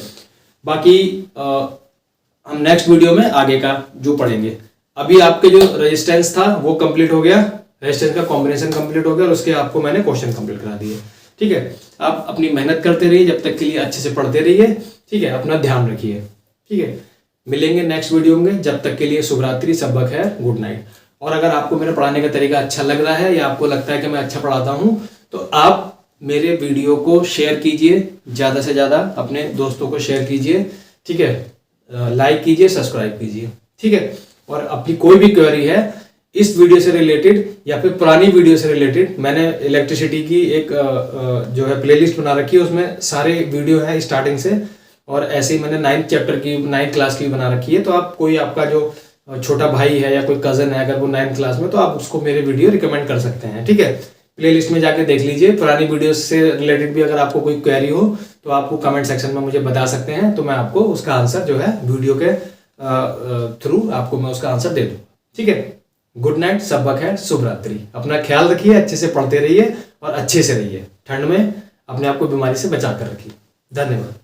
बाकी हम नेक्स्ट वीडियो में आगे का जो पढ़ेंगे। अभी आपके जो रेजिस्टेंस था वो कंप्लीट हो गया, रेजिस्टेंस का कॉम्बिनेशन कंप्लीट हो गया और उसके आपको मैंने क्वेश्चन कंप्लीट करा दिए, ठीक है। आप अपनी मेहनत करते रहिए, जब तक के लिए अच्छे से पढ़ते रहिए, ठीक है, अपना ध्यान रखिए, ठीक है। मिलेंगे नेक्स्ट वीडियो में, जब तक के लिए शुभ रात्रि, सब खैर, गुड नाइट। और अगर आपको मेरे पढ़ाने का तरीका अच्छा लग रहा है या आपको लगता है कि मैं अच्छा पढ़ाता हूँ, तो आप मेरे वीडियो को शेयर कीजिए, ज़्यादा से ज़्यादा अपने दोस्तों को शेयर कीजिए, ठीक है, लाइक कीजिए, सब्सक्राइब कीजिए, ठीक है। और अपनी कोई भी क्वेरी है इस वीडियो से रिलेटेड या फिर पुरानी वीडियो से रिलेटेड, मैंने इलेक्ट्रिसिटी की एक जो है प्लेलिस्ट बना रखी है, उसमें सारे वीडियो है स्टार्टिंग से, और ऐसे ही मैंने 9th चैप्टर की 9th क्लास की बना रखी है। तो आप कोई आपका जो छोटा भाई है या कोई कजन है, अगर वो 9th क्लास में, तो आप उसको मेरे वीडियो रिकमेंड कर सकते हैं, ठीक है। प्लेलिस्ट में जाके देख लीजिए, पुरानी वीडियो से रिलेटेड भी अगर आपको कोई क्वेरी हो तो आपको कमेंट सेक्शन में मुझे बता सकते हैं, तो मैं आपको उसका आंसर जो है वीडियो के थ्रू आपको मैं उसका आंसर दे दूँ, ठीक है। गुड नाइट, सब खैर, शुभ रात्रि। अपना ख्याल रखिए, अच्छे से पढ़ते रहिए और अच्छे से रहिए, ठंड में अपने आप को बीमारी से बचा कर रखिए। धन्यवाद।